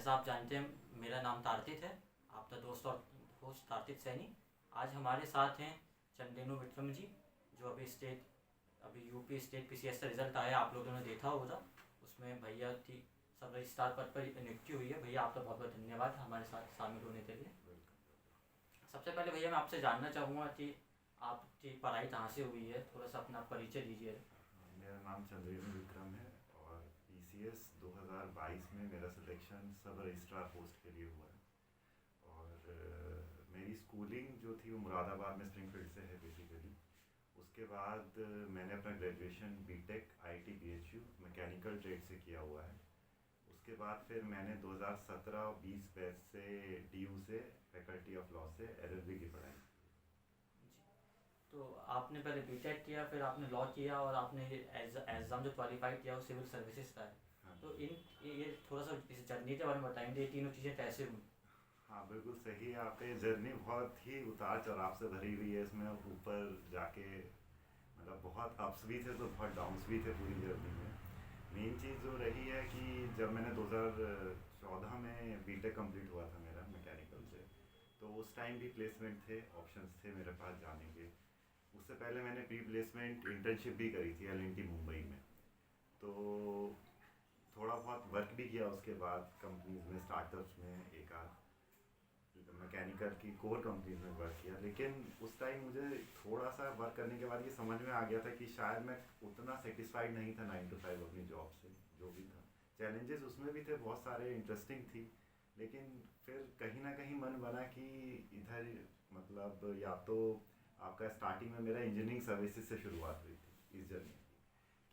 जैसा आप जानते हैं मेरा नाम तार्तिक है, आपका दोस्त और होस्ट तार्तिक सैनी। आज हमारे साथ हैं चंदेनु विक्रम जी, जो अभी यूपी स्टेट पीसीएस का रिजल्ट आया, आप लोगों ने देखा होगा। उसमें भैया की सब रजिस्ट्रार पद पर नियुक्ति हुई है। भैया आपका बहुत बहुत धन्यवाद हमारे साथ शामिल होने के लिए। सबसे पहले भैया मैं आपसे जानना चाहूँगा कि आपकी पढ़ाई कहाँ से हुई है, थोड़ा सा अपना परिचय दीजिए। मेरा नाम चंद्रेनु विक्रम है और पीसीएस 2022 में मेरा सिलेक्शन सब रजिस्ट्रार पोस्ट के लिए हुआ है। और मेरी स्कूलिंग जो थी वो मुरादाबाद में स्प्रिंगफील्ड से है बेसिकली। उसके बाद मैंने अपना graduation BTech IT BHU mechanical trade से किया हुआ है। उसके बाद फिर मैंने 2017-20 बैच से डीयू से फैकल्टी ऑफ लॉ से एलएलबी की पढ़ाई। तो आपने पहले बीटेक किया, फिर आपने लॉ किया और आपने एग्ज़ाम जो क्वालिफाई किया वो सिविल सर्विसेज का है। हाँ तो ये थोड़ा सा इस जर्नी के बारे में बताएंगे, ये तीनों चीज़ें कैसे हुई? हाँ, बिल्कुल सही है। आपकी जर्नी बहुत ही उतार चढ़ाव से भरी हुई है। इसमें ऊपर जाके मतलब बहुत अप्स भी थे तो बहुत डाउन्स भी थे पूरी जर्नी में। मेन चीज़ जो रही है कि जब मैंने 2014 में बीटेक कंप्लीट हुआ था मेरा मैकेनिकल से, तो उस टाइम भी प्लेसमेंट थे, ऑप्शंस थे मेरे पास जाने के। उससे पहले मैंने प्री प्लेसमेंट इंटर्नशिप भी करी थी एलएनटी मुंबई में। तो थोड़ा बहुत वर्क भी किया उसके बाद कंपनीज में, स्टार्टअप्स में, एक आध मैकेनिकल की कोर कंपनीज में वर्क किया। लेकिन उस टाइम मुझे थोड़ा सा वर्क करने के बाद ये समझ में आ गया था कि शायद मैं उतना सेटिस्फाइड नहीं था 9 to 5 अपनी जॉब से। जो भी था चैलेंजेस उसमें भी थे, बहुत सारे इंटरेस्टिंग थी। लेकिन फिर कहीं ना कहीं मन बना कि इधर मतलब या तो आपका स्टार्टिंग में मेरा इंजीनियरिंग सर्विसेज से शुरुआत हुई थी इस जर्नी की,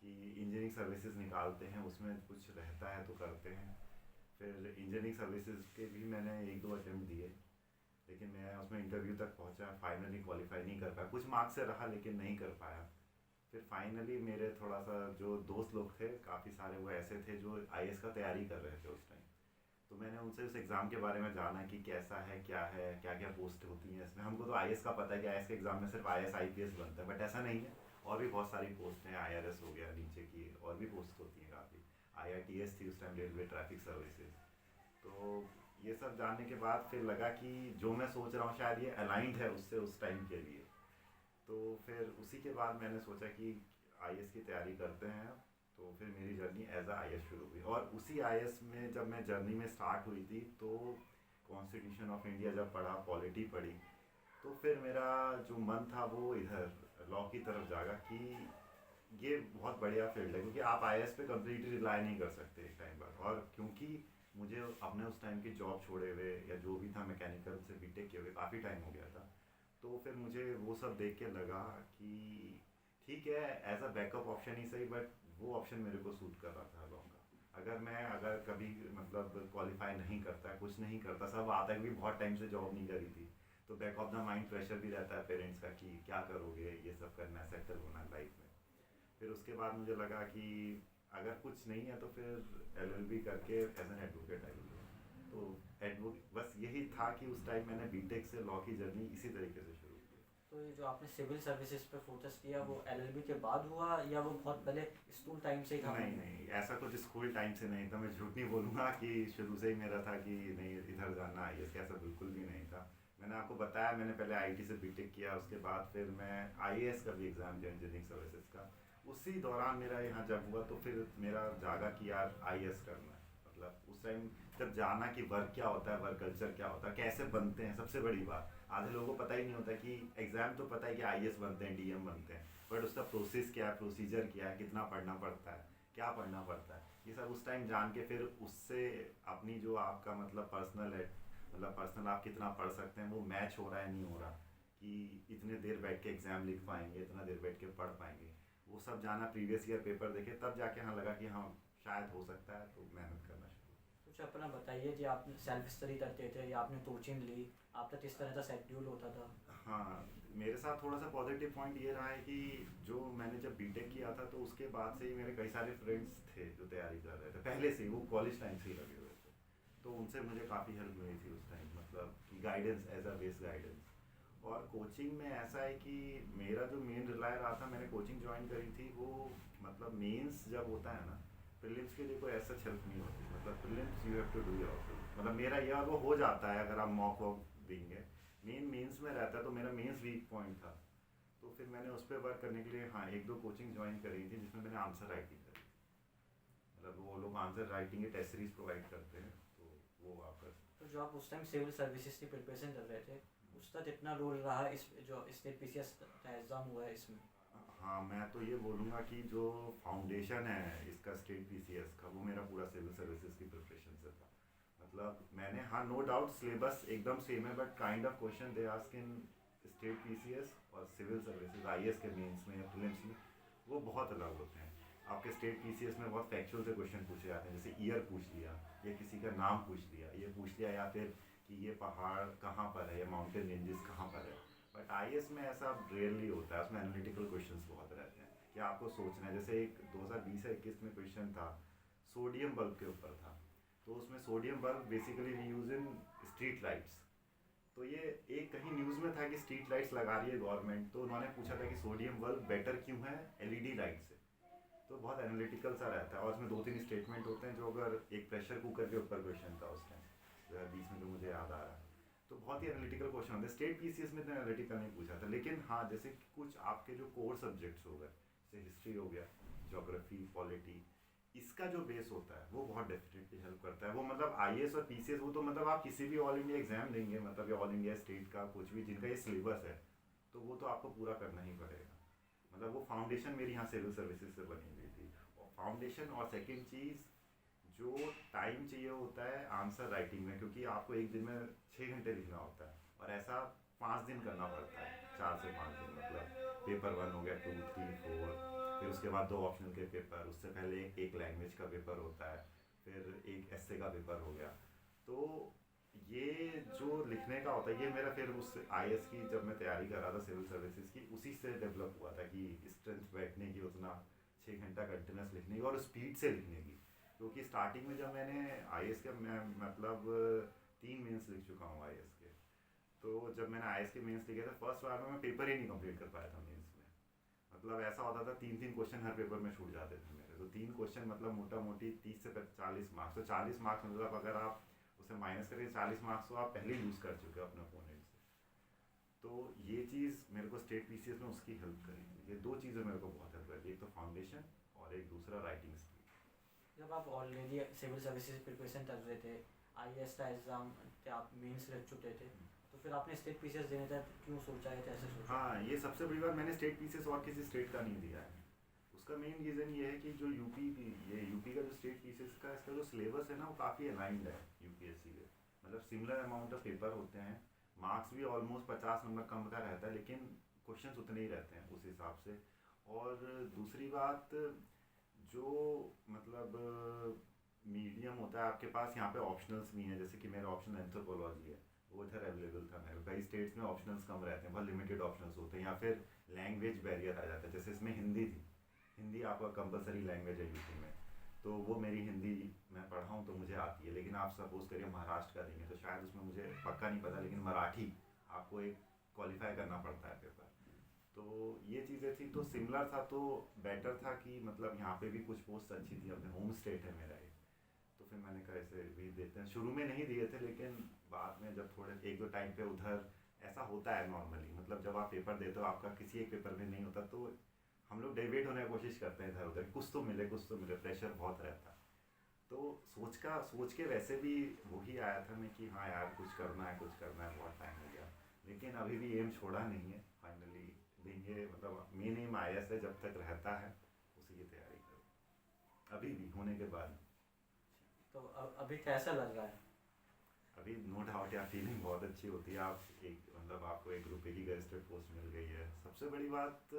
कि इंजीनियरिंग सर्विसेज निकालते हैं, उसमें कुछ रहता है तो करते हैं। फिर इंजीनियरिंग सर्विसेज के भी मैंने 1-2 अटैम्प्ट दिए, लेकिन मैं उसमें इंटरव्यू तक पहुंचा, फाइनली क्वालिफाई नहीं कर पाया। कुछ मार्क्स से रहा लेकिन नहीं कर पाया। फिर फाइनली मेरे थोड़ा सा जो दोस्त लोग थे, काफ़ी सारे वो ऐसे थे जो आईएएस का तैयारी कर रहे थे उस टाइम। तो मैंने उनसे उस एग्ज़ाम के बारे में जाना कि कैसा है, क्या क्या पोस्ट होती हैं इसमें। हमको तो आईएएस का पता है कि आईएएस के एग्ज़ाम में सिर्फ आईएएस आईपीएस बनता है, बट ऐसा नहीं है। और भी बहुत सारी पोस्ट हैं, आईआरएस हो गया नीचे की, और भी पोस्ट होती हैं काफ़ी। आईआरटीएस थी उस टाइम, रेलवे ट्रैफिक सर्विसेज। तो ये सब जानने के बाद फिर लगा कि जो मैं सोच रहा हूँ शायद ये अलाइंड है उससे उस टाइम के लिए। तो फिर उसी के बाद मैंने सोचा कि आईएएस की तैयारी करते हैं। तो फिर मेरी जर्नी एज आ आईएएस शुरू हुई। और उसी आईएएस में जब मैं जर्नी में स्टार्ट हुई थी तो कॉन्स्टिट्यूशन ऑफ इंडिया जब पढ़ा, पॉलिटी पढ़ी, तो फिर मेरा जो मन था वो इधर लॉ की तरफ जागा कि ये बहुत बढ़िया फील्ड है, क्योंकि आप आईएएस पे कम्प्लीटली रिलाई नहीं कर सकते एक टाइम बाद। और क्योंकि मुझे अपने उस टाइम की जॉब छोड़े हुए या जो भी था मैकेनिकल से बीटेक किए हुए काफ़ी टाइम हो गया था, तो फिर मुझे वो सब देख के लगा कि ठीक है, एज अ बैकअप ऑप्शन ही सही, बट वो ऑप्शन मेरे को सूट कर रहा था लॉन्ग का। अगर कभी मतलब क्वालिफाई नहीं करता, कुछ नहीं करता, सब आता है, भी बहुत टाइम से जॉब नहीं करी थी, तो back of the mind pressure भी रहता है पेरेंट्स का कि क्या करोगे, ये सब करना है, सेटल होना है लाइफ में। फिर उसके बाद मुझे लगा कि अगर कुछ नहीं है तो फिर एलएलबी करके एज एन एडवोकेट आई। तो एडवोकेट बस यही था कि उस टाइम मैंने बीटेक से लॉ की जर्नी इसी तरीके से शुरू की। तो ये जो आपने सिविल सर्विसेज पे फोकस किया वो एलएलबी के बाद हुआ या वो बहुत पहले स्कूल टाइम से ही था? नहीं नहीं, ऐसा कुछ स्कूल टाइम से नहीं था। मैं झूठ नहीं बोलूँगा कि शुरू से ही मेरा था कि नहीं इधर जाना आईएएस का, ऐसा बिल्कुल भी नहीं था। मैंने आपको बताया मैंने पहले आईटी से बीटेक किया, उसके बाद फिर मैं आईएएस का भी एग्ज़ाम दिया इंजीनियरिंग सर्विसेज का। उसी दौरान मेरा यहाँ जब हुआ तो फिर मेरा जागा कि यार आईएएस करना है। मतलब उस टाइम जब जाना कि वर्क क्या होता है, वर्क कल्चर क्या होता है, कैसे बनते हैं, सबसे बड़ी बात आधे लोगों को पता ही नहीं होता कि एग्ज़ाम तो पता है कि आईएएस बनते हैं, डीएम बनते हैं, बट उसका प्रोसेस क्या है, प्रोसीजर क्या है, कितना पढ़ना पड़ता है, क्या पढ़ना पड़ता है, ये सब उस टाइम जान के फिर उससे अपनी जो आपका मतलब पर्सनल है, मतलब पर्सनल आप कितना पढ़ सकते हैं, वो मैच हो रहा है नहीं हो रहा, कि इतने देर बैठ के एग्ज़ाम लिख पाएंगे, इतना देर बैठ के पढ़ पाएंगे, वो सब जाना, प्रीवियस ईयर पेपर देखे, तब जाके हाँ लगा कि हाँ शायद हो सकता है, तो मेहनत करना शुरू। कुछ अपना बताइए कि आपने सेल्फ स्टडी करते थे या आपने कोचिंग ली, आपका किस तरह का शेड्यूल होता था? हाँ, मेरे साथ थोड़ा सा पॉजिटिव पॉइंट ये रहा है कि जो मैंने जब बीटेक किया था तो उसके बाद से ही मेरे कई सारे फ्रेंड्स थे जो तैयारी कर रहे थे पहले से ही, वो कॉलेज टाइम से ही लगे हुए थे, तो उनसे मुझे काफ़ी हेल्प मिली थी उस टाइम, मतलब कि guidance, as a base guidance. और कोचिंग में ऐसा है कि मेरा जो मेन रिलाय रहा था, मैंने कोचिंग ज्वाइन करी थी वो मतलब मेंस जब होता है ना, प्रीलिम्स के लिए कोई ऐसा हेल्प नहीं होती, मतलब prelims you have to do yourself. मतलब मेरा ये और वो हो जाता है अगर आप मॉक वॉक देंगे। मेंस में रहता है तो मेरा मेंस वीक पॉइंट था, तो फिर मैंने उस पर वर्क करने के लिए हाँ एक दो कोचिंग ज्वाइन करी थी जिसमें मैंने आंसर राइटिंग करी। मतलब वो लोग आंसर राइटिंग के टेस्ट सीरीज प्रोवाइड करते हैं, तो वो आप कर सकते तो जो आप उस टाइम सिविल सर्विसेज की प्रिपरेशन कर रहे थे, उसका कितना रोल रहा इस जो स्टेट पीसीएस का एग्ज़ाम हुआ है इसमें? हैं। हाँ मैं तो ये बोलूँगा कि जो फाउंडेशन है इसका स्टेट पीसीएस का, वो मेरा पूरा सिविल सर्विसेज की प्रिपरेशन से था। मतलब मैंने हाँ नो डाउट सिलेबस एकदम सेम है, but kind of question they ask in state PCS और सिविल सर्विसेज आईएएस के मेंस में या प्रीलिम्स में वो बहुत अलग होते हैं। आपके स्टेट पीसीएस में बहुत फैक्चुअल से क्वेश्चन पूछे जाते हैं, जैसे ईयर पूछ लिया या किसी का नाम पूछ लिया, ये पूछ लिया, या फिर कि ये पहाड़ कहाँ पर है या माउंटेन रेंजेस कहाँ पर है। बट आईएएस में ऐसा रेयरली होता है, उसमें एनालिटिकल क्वेश्चंस बहुत रहते हैं कि आपको सोचना है। जैसे एक 2020 या 21 में क्वेश्चन था सोडियम बल्ब के ऊपर था, तो उसमें sodium bulb basically we use in street lights. तो ये एक कहीं न्यूज़ में था कि स्ट्रीट लाइट्स लगा रही है गवर्नमेंट, तो उन्होंने पूछा था कि सोडियम बल्ब बेटर क्यों है एलईडी लाइट से। तो बहुत एनालिटिकल सा रहता है, और उसमें 2-3 स्टेटमेंट होते हैं जो अगर एक प्रेशर कुकर के ऊपर क्वेश्चन था उस टाइम 2020 में, जो मुझे याद आ रहा है। तो बहुत ही एनालिटिकल क्वेश्चन होते हैं। स्टेट पीसीएस में इतना एनालिटिकल नहीं पूछा था, लेकिन हाँ जैसे कुछ आपके जो कोर सब्जेक्ट्स हो गए, जैसे हिस्ट्री हो गया, ज्योग्राफी, पॉलिटी, इसका जो बेस होता है वो बहुत डेफिनेटली हेल्प करता है। वो मतलब आईएएस और पीसीएस वो तो मतलब आप किसी भी ऑल इंडिया एग्जाम देंगे, मतलब या ऑल इंडिया स्टेट का कुछ भी जिनका ये सिलेबस है, तो वो तो आपको पूरा करना ही पड़ेगा। मतलब वो फाउंडेशन मेरी यहाँ सिविल सर्विसेज से बनी हुई थी। और फाउंडेशन, और सेकेंड चीज़ जो टाइम चाहिए होता है आंसर राइटिंग में, क्योंकि आपको एक दिन में 6 घंटे लिखना होता है, और ऐसा 5 दिन करना पड़ता है, 4 से 5 दिन। मतलब पेपर 1 हो गया, 2, 3, 4, फिर उसके बाद 2 ऑप्शनल के पेपर, उससे पहले एक लैंग्वेज का पेपर होता है, फिर एक एस्से का पेपर हो गया। तो ये जो लिखने का होता है, ये मेरा फिर उस आईएएस की जब मैं तैयारी कर रहा था सिविल सर्विसेज की, उसी से डेवलप हुआ था कि स्ट्रेंथ बैठने की, उतना 6 घंटा कंटिन्यूस लिखने की और स्पीड से लिखने की। क्योंकि स्टार्टिंग में जब मैंने आईएएस के, मैं मतलब 3 मेंस लिख चुका हूँ आईएएस के, तो जब मैंने आईएएस के मेंस लिखे थे फर्स्ट बार में मैं पेपर ही नहीं कंप्लीट कर पाया था मेंस में। मतलब ऐसा होता था 3-3 क्वेश्चन हर पेपर में छूट जाते थे मेरे। तो 3 क्वेश्चन मतलब मोटा मोटी 30 से 40 मार्क्स। तो 40 मार्क्स मतलब अगर आप उसे माइनस करें 40 मार्क्स, तो आप पहले ही लूज़ कर चुके हो अपने ओपोनेंट से। तो ये चीज़ मेरे को स्टेट पीसीएस में उसकी हेल्प करी। ये 2 चीज़ें मेरे को बहुत हेल्प करी, एक तो फाउंडेशन और एक दूसरा राइटिंग स्किल। जब आप ऑलरेडी सिविल सर्विसेज प्रिपरेशन कर रहे थे, आईएएस का एग्ज़ाम आप मेंस लिख चुके थे, तो फिर आपने स्टेट पीसीएस देने का क्यों सोचा है, कैसे सोचा? हाँ ये सबसे बड़ी बात, मैंने स्टेट पीसीएस और किसी स्टेट का नहीं दिया है। उसका मेन रीज़न ये है कि जो यूपी का जो स्टेट पीसीएस का इसका जो सिलेबस है ना, वो काफ़ी अलाइंड है यूपीएससी के। मतलब सिमिलर अमाउंट ऑफ पेपर होते हैं, मार्क्स भी ऑलमोस्ट 50 नंबर कम का रहता है, लेकिन क्वेश्चंस उतने ही रहते हैं उस हिसाब से। और दूसरी बात, जो मतलब मीडियम होता है आपके पास, यहाँ पे ऑप्शनल्स भी हैं। जैसे कि मेरा ऑप्शन एंथ्रोपोलॉजी है, वो इधर अवेलेबल था मेरे। कई स्टेट्स में ऑप्शनल्स कम रहते हैं, बहुत लिमिटेड ऑप्शनल्स होते हैं, या फिर लैंग्वेज बैरियर आ जाता है। जैसे इसमें हिंदी थी, हिंदी आपका कंपलसरी लैंग्वेज है यूपी में, तो वो मेरी हिंदी मैं पढ़ा हूँ तो मुझे आती है। लेकिन आप सपोज करिए महाराष्ट्र का देंगे, तो शायद उसमें मुझे पक्का नहीं पता, लेकिन मराठी आपको एक क्वालिफाई करना पड़ता है पेपर। तो ये चीज़ें थी, तो सिमिलर था, तो बेटर था कि मतलब यहाँ पे भी कुछ पोस्ट अच्छी थी, अपने होम स्टेट है मेरा ये। तो फिर मैंने कहा ऐसे भी देते हैं। शुरू में नहीं दिए थे, लेकिन बाद में जब थोड़े 1-2 टाइम पे उधर ऐसा होता है नॉर्मली, मतलब जब आप पेपर देते हो आपका किसी एक पेपर में नहीं होता, तो हम लोग डेविएट होने की कोशिश करते हैं इधर उधर, कुछ तो मिले, प्रेशर बहुत रहता है। तो सोच के वैसे भी वही आया था मैं कि हाँ यार कुछ करना है, बहुत टाइम हो गया। लेकिन अभी भी एम छोड़ा नहीं है, फाइनली देंगे। मतलब मेन एम आईएएस है, जब तक रहता है उसी की तैयारी करो, अभी भी होने के बाद। तो अभी कैसा लग रहा है? अभी नो डाउट यार फीलिंग बहुत अच्छी होती है। आप एक मतलब आपको एक ग्रुप की गेस्टेड पोस्ट मिल गई है। सबसे बड़ी बात,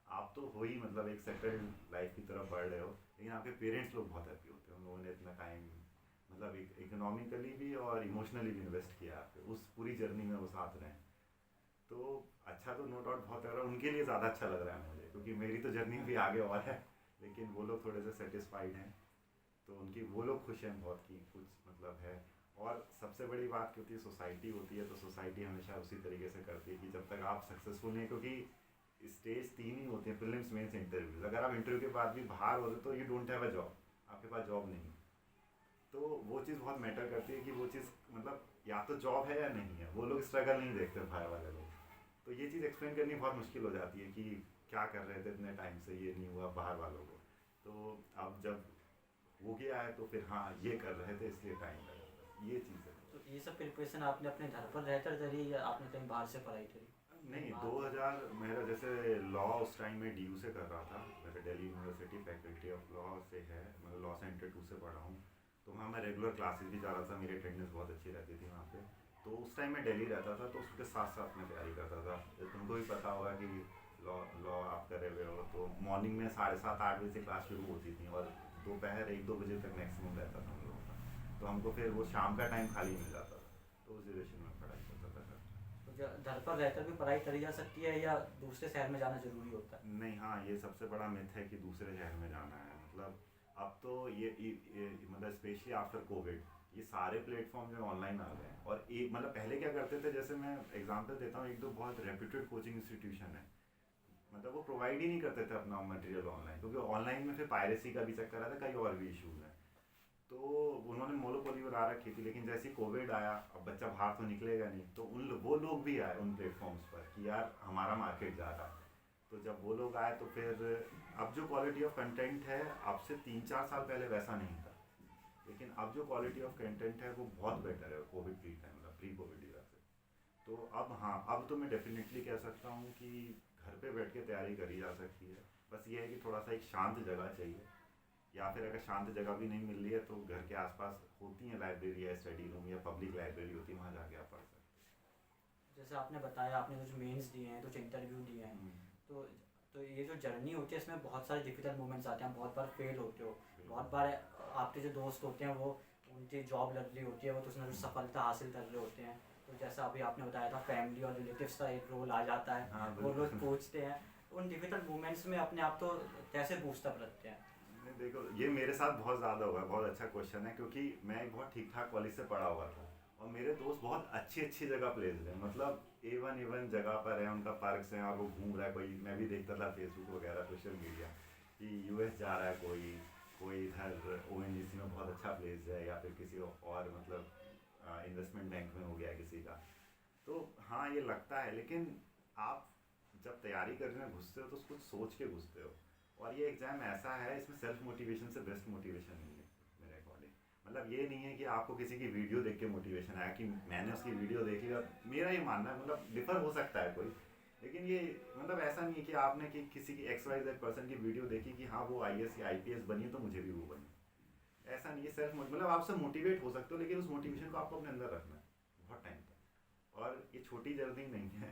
आप तो हो ही मतलब एक सेटल्ड लाइफ की तरफ बढ़ रहे हो, लेकिन आपके पेरेंट्स लोग बहुत हैप्पी होते हैं। उन लोगों ने इतना टाइम मतलब इकोनॉमिकली भी और इमोशनली भी इन्वेस्ट किया आपके उस पूरी जर्नी में, वो साथ रहें। तो अच्छा तो नो डाउट बहुत लग रहा है, उनके लिए ज़्यादा अच्छा लग रहा है मुझे, क्योंकि मेरी तो जर्नी भी आगे और है, लेकिन वो लोग थोड़े से सेटिस्फाइड हैं, तो उनकी वो लोग खुश हैं बहुत कि कुछ मतलब है। और सबसे बड़ी बात क्या होती है, सोसाइटी होती है, तो सोसाइटी हमेशा उसी तरीके से करती है कि जब तक आप सक्सेसफुल नहीं, क्योंकि स्टेज 3 ही होते हैं, प्रीलिम्स, मेंस, इंटरव्यूज। अगर आप इंटरव्यू के बाद भी बाहर हो रहे तो you don't have a job, आपके पास जॉब नहीं है। तो वो चीज़ बहुत मैटर करती है कि वो चीज़ मतलब या तो जॉब है या नहीं है, वो लोग स्ट्रगल नहीं देखते बाहर वाले लोग। तो ये चीज़ एक्सप्लेन करनी बहुत मुश्किल हो जाती है कि क्या कर रहे थे इतने टाइम से, ये नहीं हुआ बाहर वालों को। तो अब जब हो गया है तो फिर हाँ ये कर रहे थे इसलिए टाइम लगा था, ये चीज़ है। तो ये सब प्रिपरेशन आपने अपने घर पर रहकर करी या आपने कहीं बाहर से पढ़ाई करी? नहीं, बाहर। 2000 मेरा जैसे लॉ उस टाइम में डीयू से कर रहा था, मेरा Delhi university faculty of law से है, मैं लॉ सेंटर 2 से पढ़ा हूँ। तो वहाँ मैं रेगुलर क्लासेस भी जा रहा था, मेरी अटेंडेंस बहुत अच्छी रहती थी वहाँ पे। तो उस टाइम मैं दिल्ली रहता था, तो उसके साथ साथ मैं तैयारी करता था। तुमको भी पता होगा कि लॉ लॉ आप करे हुए हो, तो मॉर्निंग में 7:30-8 बजे से क्लास शुरू होती थी और दोपहर 1-2 बजे तक मैक्सिमम रहता था हम लोगों का। तो हमको फिर वो शाम का टाइम खाली मिल जाता था, तो उस ड्यूरेशन में पढ़ाई करता था। तो घर पर रहकर भी पढ़ाई करी जा सकती है या दूसरे शहर में जाना ज़रूरी होता है? नहीं, हाँ, ये सबसे बड़ा मिथ है कि दूसरे शहर में जाना है। मतलब अब तो ये मतलब स्पेशली आफ्टर कोविड ये सारे प्लेटफॉर्म जो ऑनलाइन आ गए हैं। और एक मतलब पहले क्या करते थे, जैसे मैं एग्जांपल देता हूँ, एक दो बहुत रेप्यूटेड कोचिंग इंस्टीट्यूशन है, मतलब वो प्रोवाइड ही नहीं करते थे अपना मटेरियल ऑनलाइन, क्योंकि ऑनलाइन में फिर पायरेसी का भी चक्कर आता है, कई और भी इशूज़ हैं। तो उन्होंने मोनोपोली बना रखी थी। लेकिन जैसे ही कोविड आया, अब बच्चा बाहर तो निकलेगा नहीं, तो वो लोग भी आए उन प्लेटफॉर्म्स पर कि यार हमारा मार्केट जा रहा है। तो जब वो लोग आए तो फिर अब जो क्वालिटी ऑफ कंटेंट है, अब से 3-4 साल पहले वैसा नहीं था। लेकिन अब जो क्वालिटी ऑफ कंटेंट है वो बहुत बेटर है कोविड फ्री टाइम, मतलब प्री कोविड ईरा से। तो अब हाँ, अब तो मैं डेफिनेटली कह सकता हूँ कि घर पे बैठ के तैयारी करी जा सकती है। बस ये है कि थोड़ा सा एक शांत जगह चाहिए, या फिर अगर शांत जगह भी नहीं मिल रही है तो घर के आसपास होती है लाइब्रेरी या स्टडी रूम या पब्लिक लाइब्रेरी होती है, वहाँ जाके आप पढ़ सकते जैसे आपने बताया आपने कुछ मेंस दिए हैं, कुछ इंटरव्यू दिए हैं, हैं। तो तो ये जो जर्नी होती है इसमें बहुत सारे डिफिकल्ट मोमेंट्स आते हैं, बहुत बार फेल होते हो, बिल्कुल। बहुत बार आपके जो दोस्त होते हैं वो उनकी जॉब लग रही होती है, वो तो उसमें सफलता हासिल कर रहे होते हैं, तो जैसा अभी आपने बताया था फैमिली और रिलेटिव्स का एक रोल आ जाता है, हाँ, वो लोग बिल्कुल। पूछते हैं। उन डिफिकल्ट मोमेंट्स में अपने आप तो कैसे बूस्टअप रखते हैं? नहीं, देखो ये मेरे साथ बहुत ज़्यादा हुआ है। बहुत अच्छा क्वेश्चन है, क्योंकि मैं एक बहुत ठीक ठाक कॉलेज से पढ़ा हुआ था और मेरे दोस्त बहुत अच्छी अच्छी जगह प्लेस्ड हैं, मतलब A1 जगह पर है, उनका पार्क्स हैं और वो घूम रहा है। कोई मैं भी देखता था फेसबुक वगैरह सोशल मीडिया कि US जा रहा है, कोई कोई इधर ONGC में बहुत अच्छा प्लेस है, या फिर किसी और मतलब इन्वेस्टमेंट बैंक में हो गया किसी का। तो हाँ, ये लगता है, लेकिन आप जब तैयारी करने घुसते हो तो कुछ सोच के घुसते हो। और ये एग्ज़ाम ऐसा है, इसमें सेल्फ मोटिवेशन से बेस्ट मोटिवेशन नहीं है मेरे अकॉर्डिंग। मतलब ये नहीं है कि आपको किसी की वीडियो देख के मोटिवेशन आया कि मैंने उसकी वीडियो देखी और मेरा ये मानना है, मतलब डिफर हो सकता है कोई, लेकिन ये मतलब ऐसा नहीं है कि आपने कि किसी की XYZ पर्सन की वीडियो देखी कि हाँ वो IAS या IPS बनी है तो मुझे भी वो बनी। ऐसा नहीं है। सेल्फ मतलब आपसे मोटिवेट हो सकते हो, लेकिन उस मोटिवेशन को आपको अपने अंदर रखना है बहुत टाइम तक। और ये छोटी जर्नी नहीं है,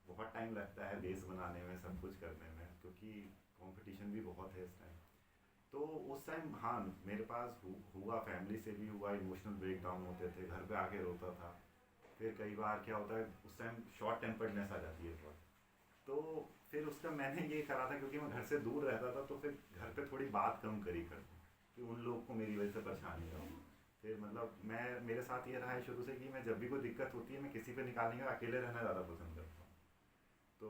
बहुत टाइम लगता है बेस बनाने में, सब कुछ करने में, क्योंकि कंपटीशन भी बहुत है इस टाइम। तो उस टाइम हाँ मेरे पास हुआ, फैमिली से भी हुआ, इमोशनल ब्रेक डाउन होते थे, घर पे आके रोता था। फिर कई बार क्या होता है उस टाइम शॉर्ट टेम्पर्डनेस आ जाती है बहुत। तो फिर उसका मैंने ये करा था, क्योंकि मैं घर से दूर रहता था, तो फिर घर पे थोड़ी बात कम करी कर दूँ कि उन लोग को मेरी वजह से परेशानी ना हो। फिर मतलब मैं मेरे साथ ये रहा है शुरू से कि मैं जब भी कोई दिक्कत होती है मैं किसी पे निकालने का अकेले रहना ज़्यादा पसंद करता हूँ। तो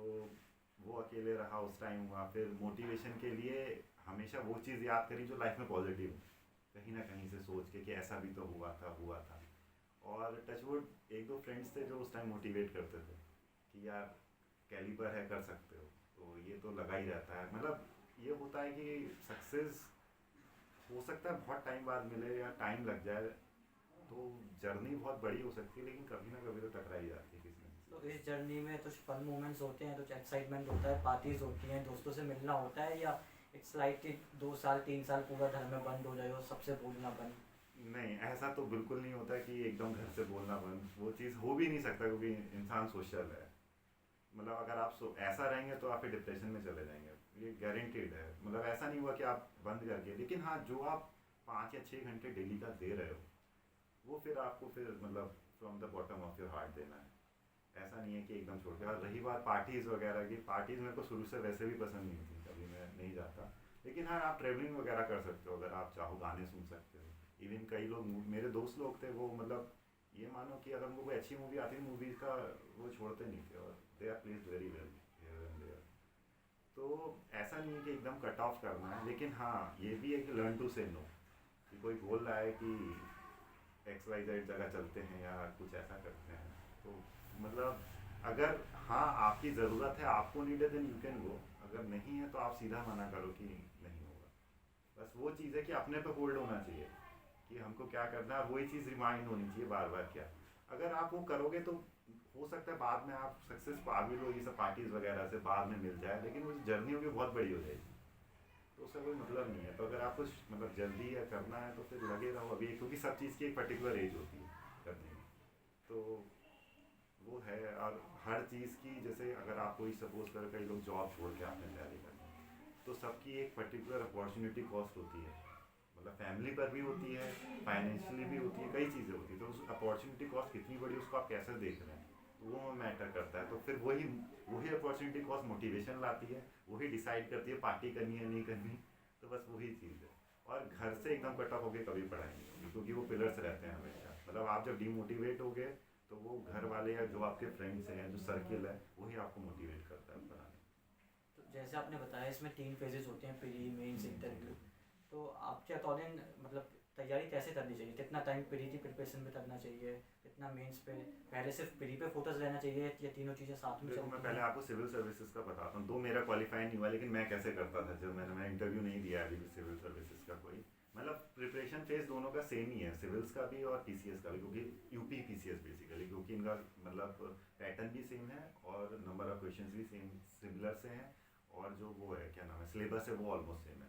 वो अकेले रहा उस टाइम हुआ। फिर मोटिवेशन के लिए हमेशा वो चीज़ याद करी जो लाइफ में पॉजिटिव हो, कहीं ना कहीं से सोच के कि ऐसा भी तो हुआ था। और टचवुड एक दो फ्रेंड्स थे जो उस टाइम मोटिवेट करते थे कि यार कैलिबर है, कर सकते हो। तो ये तो लगा ही रहता है। मतलब ये होता है कि सक्सेस हो सकता है बहुत टाइम बाद मिले या टाइम लग जाए, तो जर्नी बहुत बड़ी हो सकती है, लेकिन कभी ना कभी तो टकरा ही जाती है किसी न तो किसी इस जर्नी में कुछ फन मोमेंट्स होते हैं, कुछ एक्साइटमेंट होता है, पार्टीज होती हैं, दोस्तों से मिलना होता है, या इट्स लाइक कि 2 साल 3 साल पूरा घर में बंद हो जाए और सबसे बोलना बंद? से। नहीं, ऐसा तो बिल्कुल नहीं होता कि एकदम घर से बोलना बंद, वो चीज़ हो भी नहीं सकता, क्योंकि इंसान सोशल है। मतलब अगर आप ऐसा रहेंगे तो आप फिर डिप्रेशन में चले जाएंगे, ये गारंटीड है। मतलब ऐसा नहीं हुआ कि आप बंद करके, लेकिन हाँ जो आप 5 या 6 घंटे डेली का दे रहे हो, वो फिर आपको फिर मतलब from the bottom of your heart देना है। ऐसा नहीं है कि एकदम छोड़ के। और रही बात पार्टीज़ वगैरह की, पार्टीज़ मेरे को शुरू से वैसे भी पसंद नहीं थी, कभी मैं नहीं जाता। लेकिन हाँ आप ट्रेवलिंग वगैरह कर सकते हो, अगर आप चाहो गाने सुन सकते हो। इवन कई लोग, मेरे दोस्त लोग थे, वो मतलब ये मानो कि अगर उनको कोई अच्छी मूवी आती है, मूवी का वो छोड़ते नहीं थे, और they are placed very well here and there. तो ऐसा नहीं है कि एकदम कट ऑफ करना है, लेकिन हाँ ये भी है कि लर्न टू से नो। कि कोई बोल रहा है कि XYZ जगह चलते हैं या कुछ ऐसा करते हैं, तो मतलब अगर हाँ आपकी ज़रूरत है, आपको नीड है, देन यू कैन गो। अगर नहीं है तो आप सीधा मना करो कि नहीं होगा। बस वो चीज़ है कि अपने पे होल्ड होना चाहिए कि हमको क्या करना है, वही चीज़ रिमाइंड होनी चाहिए बार बार। क्या अगर आप वो करोगे तो हो सकता है बाद में आप सक्सेस पा भी लो, ये सब पार्टीज वगैरह से बाद में मिल जाए, लेकिन वो जर्नी होगी बहुत बड़ी हो जाएगी, तो उसका कोई मतलब नहीं है। तो अगर आपको मतलब जल्दी या करना है तो फिर लगे रहो अभी, क्योंकि सब चीज़ की एक पर्टिकुलर एज होती है करने की। तो वो है। और हर चीज़ की, जैसे अगर आप कोई सपोज कर कई लोग जॉब छोड़ के आपने तैयारी करनी, तो सबकी एक पर्टिकुलर अपॉर्चुनिटी कॉस्ट होती है, मतलब फैमिली पर भी होती है, फाइनेंशियली भी होती है, कई चीज़ें होती है। तो उस अपॉर्चुनिटी कॉस्ट कितनी बड़ी, उसको आप कैसे देख रहे हैं, तो वो मैटर करता है। तो फिर वही वही अपॉर्चुनिटी कॉस्ट मोटिवेशन लाती है, वही डिसाइड करती है पार्टी करनी है नहीं करनी। तो बस वही चीज़ है। और घर से एकदम कट ऑफ होकर कभी पढ़ाई नहीं होगी, क्योंकि वो पिलर्स रहते हैं हमेशा। मतलब आप जब डीमोटिवेट हो गए तो वो घर वाले या जो आपके फ्रेंड्स हैं, जो सर्किल है, वही आपको मोटिवेट करता है पढ़ाने। तो जैसे आपने बताया इसमें 3 फेजेस होते हैं, प्री, मेंस, इंटरव्यू। तो आपके अकॉर्डिंग मतलब तैयारी कैसे करनी चाहिए? कितना टाइम प्री की प्रिपरेशन में करना चाहिए, कितना मेंस पे? पहले सिर्फ प्री पे फोकस रहना चाहिए या तीनों चीज़ें साथ में देखो मैं चलती पहले हैं? आपको सिविल सर्विसेज का बताता हूँ। दो मेरा क्वालिफाई नहीं हुआ, लेकिन मैं कैसे करता था जब मैं इंटरव्यू नहीं दिया अभी भी सिविल सर्विसेज का कोई। मतलब प्रिपरेशन फेज दोनों का सेम ही है, सिविल्स का भी और PCS का भी, क्योंकि यूपी PCS बेसिकली, क्योंकि इनका मतलब पैटर्न भी सेम है और नंबर ऑफ क्वेश्चंस भी सेम सिमिलर से हैं, और जो वो है क्या नाम है सिलेबस है वो ऑलमोस्ट सेम है।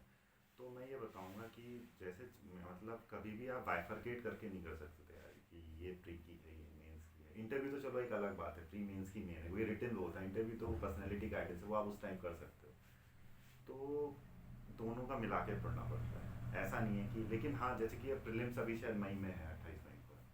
तो मैं ये बताऊंगा कि जैसे मतलब कभी भी आप बाइफरकेट करके नहीं कर सकते तैयारी कि ये प्री की है ये मेंस की है। इंटरव्यू तो चलो एक अलग बात है, प्री मेंस की मेन है, वही रिटन होता है। इंटरव्यू तो पर्सनैलिटी गाइडेंस है, वो आप उस टाइम कर सकते हो। तो दोनों का मिला के पढ़ना पड़ता है, ऐसा नहीं है कि। लेकिन हाँ जैसे कि अब प्रीलिम्स अभी शायद मई में है, 28 मई को है।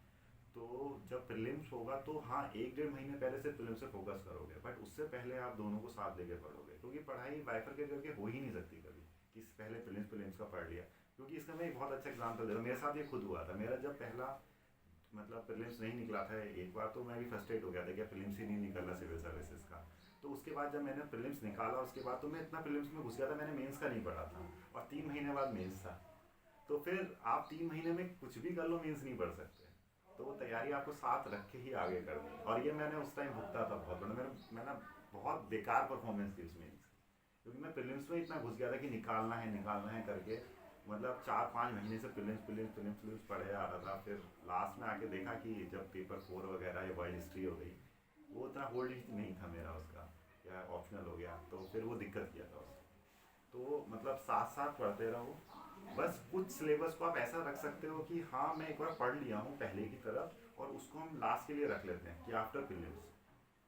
तो जब प्रीलिम्स होगा तो हाँ 1-1.5 महीने पहले से प्रीलिम्स से फोकस करोगे, बट उससे पहले आप दोनों को साथ लेके पढ़ोगे, क्योंकि पढ़ाई बाइफरकेट करके हो ही नहीं सकती कभी कि पहले प्रीलिम्स का पढ़ लिया। क्योंकि इसका मैं एक बहुत अच्छा एग्जाम्पल दे रहा हूँ, मेरे साथ ये खुद हुआ था। मेरा जब पहला मतलब प्रीलिम्स नहीं निकला था एक बार, तो मैं भी फ्रस्ट्रेट हो गया था कि प्रीलिम्स ही नहीं निकला सिविल सर्विसेज का। तो उसके बाद जब मैंने प्रीलिम्स निकाला, उसके बाद तो मैं इतना प्रीलिम्स में घुस गया था, मैंने मेंस का नहीं पढ़ा था, और 3 महीने बाद मेंस था। तो फिर आप 3 महीने में कुछ भी कर लो, मेंस नहीं पढ़ सकते। तो वो तैयारी आपको साथ रख के ही आगे करनी है। और ये मैंने उस टाइम भुगता था बहुत बड़ा। मैंने बहुत बेकार परफॉर्मेंस थी उस मेंस की, क्योंकि मैं प्रीलिम्स में इतना घुस गया था कि निकालना है करके। मतलब 4-5 महीने से प्रीलिम्स पढ़े आ रहा था। फिर लास्ट में आके देखा कि जब पेपर 4 वगैरह या वर्ल्ड हिस्ट्री हो गई, वो उतना होल्ड ही नहीं था मेरा उसका, या ऑप्शनल हो गया, तो फिर वो दिक्कत किया था उसको। तो मतलब साथ साथ पढ़ते रहो। बस कुछ सिलेबस को आप ऐसा रख सकते हो कि हाँ मैं एक बार पढ़ लिया हूँ पहले की तरफ, और उसको हम लास्ट के लिए रख लेते हैं कि आफ्टर प्रीलिम्स,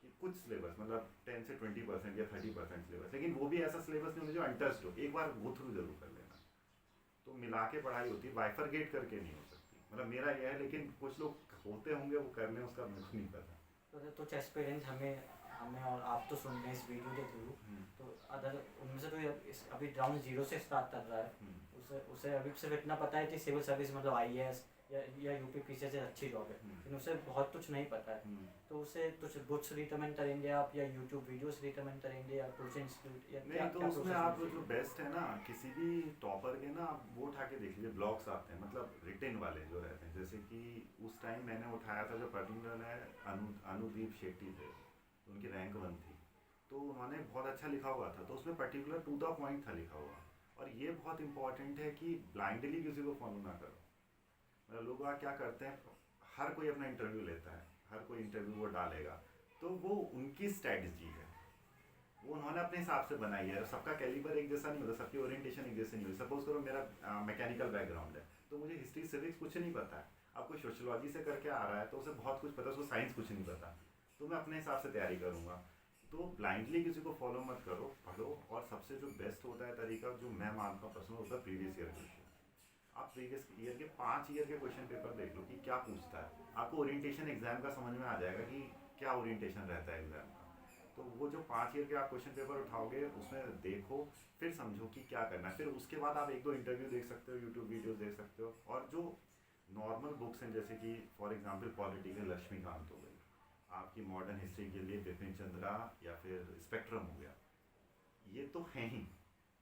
कि कुछ सिलेबस मतलब 10 से 20% या 30% सिलेबस, लेकिन वो भी ऐसा सिलेबस नहीं होना जो इंटरेस्ट हो, एक बार गो थ्रू जरूर कर लेना। तो मिला के पढ़ाई होती है, बाइफरकेट करके नहीं हो सकती। मतलब मेरा यह है, लेकिन कुछ लोग होते होंगे वो कर लें, उसका मेरे को नहीं पता। तो चेस पेरेंट्स हमें हमें और आप तो सुन रहे हैं इस वीडियो के थ्रू, तो अदर उनमें से कोई अभी राउंड 0 से स्टार्ट कर रहा है, उसे उसे अभी सिर्फ इतना पता है कि सिविल सर्विस मतलब IAS या यूपी PCS से अच्छी जॉब है, लेकिन उसे बहुत कुछ नहीं पता है। तो उसे कुछ बुक्स रिकमेंड करेंगे आप, या यूट्यूब वीडियोस रिकमेंड करेंगे, या कोचिंग इंस्टीट्यूट, या नहीं तो क्या उसमें प्रोसेस आप होना जो चाहिए? बेस्ट है ना, किसी भी टॉपर के ना आप वो उठा के देख लीजिए, ब्लॉग्स आते हैं मतलब रिटेन वाले जो रहते हैं। जैसे कि उस टाइम मैंने उठाया था, जो पर्टिकुलर है अनुदीप शेट्टी थे, उनकी रैंक 1 थी। तो उन्होंने बहुत अच्छा लिखा हुआ था, तो उसमें पर्टिकुलर टू द पॉइंट था लिखा हुआ। और ये बहुत इंपॉर्टेंट है कि ब्लाइंडली किसी को फॉलो ना करो। मतलब लोग क्या करते हैं, हर कोई अपना इंटरव्यू लेता है, हर कोई इंटरव्यू वो डालेगा, तो वो उनकी स्ट्रैटेजी है, वो उन्होंने अपने हिसाब से बनाई है। सबका कैलिबर एक जैसा नहीं होता, सबकी ओरिएंटेशन एक जैसे नहीं होती। सपोज करो मेरा मैकेनिकल बैकग्राउंड है, तो मुझे हिस्ट्री सिविक्स कुछ नहीं पता है। अब कोई सोशियोलॉजी से करके आ रहा है तो उसे बहुत कुछ पता है, उसको साइंस कुछ नहीं पता, तो मैं अपने हिसाब से तैयारी करूँगा। तो ब्लाइंडली किसी को फॉलो मत करो, पढ़ो। और सबसे जो बेस्ट होता है तरीका, जो मैं मानता हूँ पर्सनल, होता है प्रीवियस ईयर क्वेश्चन। आप प्रीवियस ईयर के 5 ईयर के क्वेश्चन पेपर देख लो कि क्या पूछता है। आपको ओरिएंटेशन एग्जाम का समझ में आ जाएगा कि क्या ओरिएंटेशन रहता है एग्जाम का। तो वो जो 5 ईयर के आप क्वेश्चन पेपर उठाओगे, उसमें देखो, फिर समझो कि क्या करना है। फिर उसके बाद आप 1-2 इंटरव्यू देख सकते हो, यूट्यूब वीडियोस देख सकते हो। और जो नॉर्मल बुक्स हैं, जैसे कि फॉर एग्जांपल पॉलिटिकल लक्ष्मीकांत हो गई, आपकी मॉडर्न हिस्ट्री के लिए बिपिन चंद्रा, या फिर स्पेक्ट्रम हो गया, ये तो हैं ही।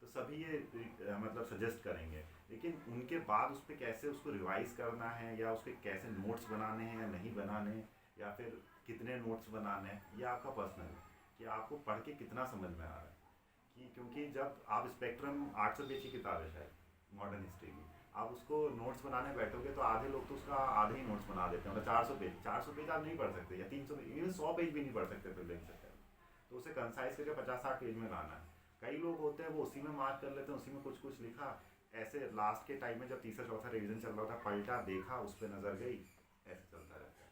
तो सभी ये मतलब सजेस्ट करेंगे। लेकिन उनके बाद उस पर कैसे उसको रिवाइज करना है या उसके कैसे नोट्स बनाने हैं या नहीं बनाने, या फिर कितने नोट्स बनाने हैं, ये आपका पर्सनल है कि आपको पढ़ के कितना समझ में आ रहा है। कि क्योंकि जब आप स्पेक्ट्रम 800 पेज की किताब है शायद मॉडर्न हिस्ट्री की, आप उसको नोट्स बनाने बैठोगे तो आधे लोग तो उसका आधे ही नोट्स बना देते हैं। मतलब 400 पेज आप नहीं पढ़ सकते, या 300 इवन 100 पेज भी नहीं पढ़ सकते प्रीलिम्स से पहले। तो उसे कंसाइज करके 50-60 पेज में लाना है। कई लोग होते हैं वो उसी में मार्क कर लेते हैं, उसी में कुछ कुछ लिखा, ऐसे लास्ट के टाइम में जब तीसरा चौथा रिवीजन चल रहा था पलटा देखा, उस पर नज़र गई, ऐसे चलता रहता है।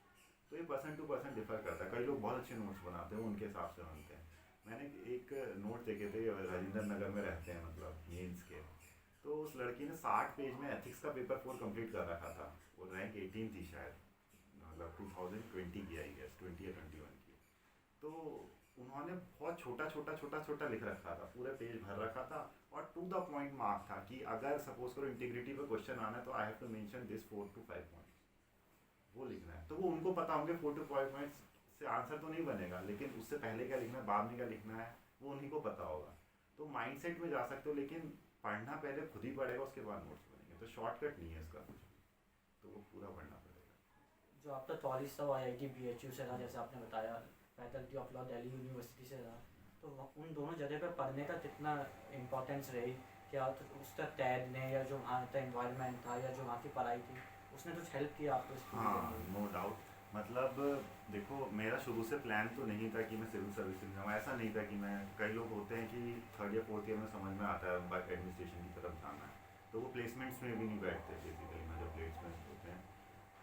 तो ये पर्सन टू पर्सन डिफर करता है। कई लोग बहुत अच्छे नोट्स बनाते हैं, वो उनके हिसाब से बनते हैं। मैंने एक नोट देखे थे, राजेंद्र नगर में रहते हैं, मतलब मेंस के, तो उस लड़की ने 60 पेज में एथिक्स का पेपर 4 कंप्लीट कर रखा था। वो रैंक 18 थी शायद, मतलब 2020 की, आई गेस 20 या 21 की। तो उन्होंने बहुत छोटा छोटा छोटा छोटा लिख रखा था, पूरे पेज भर रखा था, और टू द पॉइंट मार्क था कि अगर सपोज करो इंटीग्रिटी पे क्वेश्चन आना है तो I have to mention this 4 to 5 points, वो लिखना है। तो वो उनको पता होंगे 4 to 5 पॉइंट्स से आंसर तो नहीं बनेगा, लेकिन उससे पहले क्या लिखना है, बाद में क्या लिखना है, वो उन्हीं को पता होगा। तो माइंडसेट में जा सकते हो, लेकिन पढ़ना पहले खुद ही पड़ेगा, उसके बाद नोट्स बनेंगे। तो शॉर्टकट नहीं है इसका कुछ भी, तो वो पूरा पढ़ना पड़ेगा। जो आपका कॉलेज था वो IIT BHU से था, जैसे आपने बताया, faculty of law Delhi university से था, तो उन दोनों जगह पर पढ़ने का कितना इम्पोर्टेंस रही? क्या तो उसका टैग ने, या जो वहाँ का इन्वायरमेंट था, या जो वहाँ की पढ़ाई थी, उसने कुछ हेल्प किया आपको इस फील्ड हाँ, में? No doubt. मतलब देखो, मेरा शुरू से प्लान तो नहीं था कि मैं सिविल सर्विसेज में जाऊँ, ऐसा नहीं था कि मैं, कई लोग होते हैं कि 3rd या 4th ईयर में समझ में आता है बाइक एडमिनिस्ट्रेशन की तरफ जाना है, तो वो प्लेसमेंट्स में भी नहीं बैठते बेसिकली, में जो प्लेसमेंट्स होते हैं।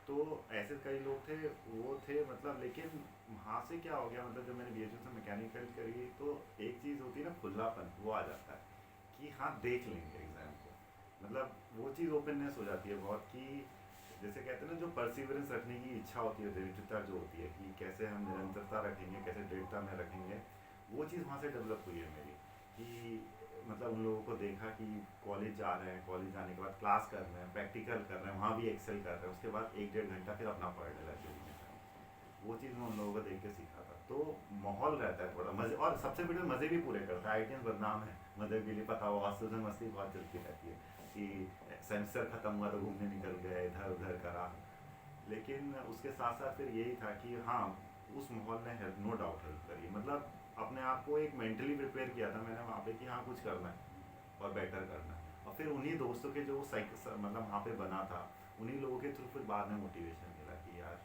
तो ऐसे कई लोग थे, वो थे मतलब। लेकिन वहाँ से क्या हो गया, मतलब जब मैंने BHU से मैकेनिकल करी, तो एक चीज़ होती है ना, खुलापन, वो आ जाता है कि हाँ देख लेंगे एग्ज़ाम को। मतलब वो चीज़ ओपननेस हो जाती है बहुत, कि जैसे कहते हैं ना, जो परसिवरेंस रखने की इच्छा होती है, दृढ़ता जो होती है कि कैसे हम निरंतरता रखेंगे, कैसे दृढ़ता में रखेंगे, वो चीज़ वहाँ से डेवलप हुई है मेरी। कि मतलब उन लोगों को देखा कि कॉलेज जा रहे हैं, कॉलेज जाने के बाद क्लास कर रहे हैं, प्रैक्टिकल कर रहे हैं, वहाँ भी एक्सेल कर रहे हैं, उसके बाद 1-1.5 घंटा फिर अपना पढ़ रहे हैं। वो चीज़ मैं उन लोगों को देख के सीखा था। तो माहौल रहता है थोड़ा मज़े, और सबसे बड़े मज़े भी पूरे करता है। IITians बदनाम है मज़े के लिए, पता हो, हॉस्टल में मस्ती बहुत चलती रहती है कि सेमेस्टर ख़त्म हुआ तो घूमने निकल गए, इधर उधर करा। लेकिन उसके साथ साथ फिर यही था कि हाँ, उस माहौल ने हेल्प, नो डाउट हेल्प करी। मतलब अपने आप को एक मेंटली प्रिपेयर किया था मैंने वहाँ पे कि हाँ कुछ करना है और बेटर करना है। और फिर उन्हीं दोस्तों के जो मतलब वहाँ पे बना था, उन्हीं लोगों के थ्रू फिर बाद में मोटिवेशन मिला कि यार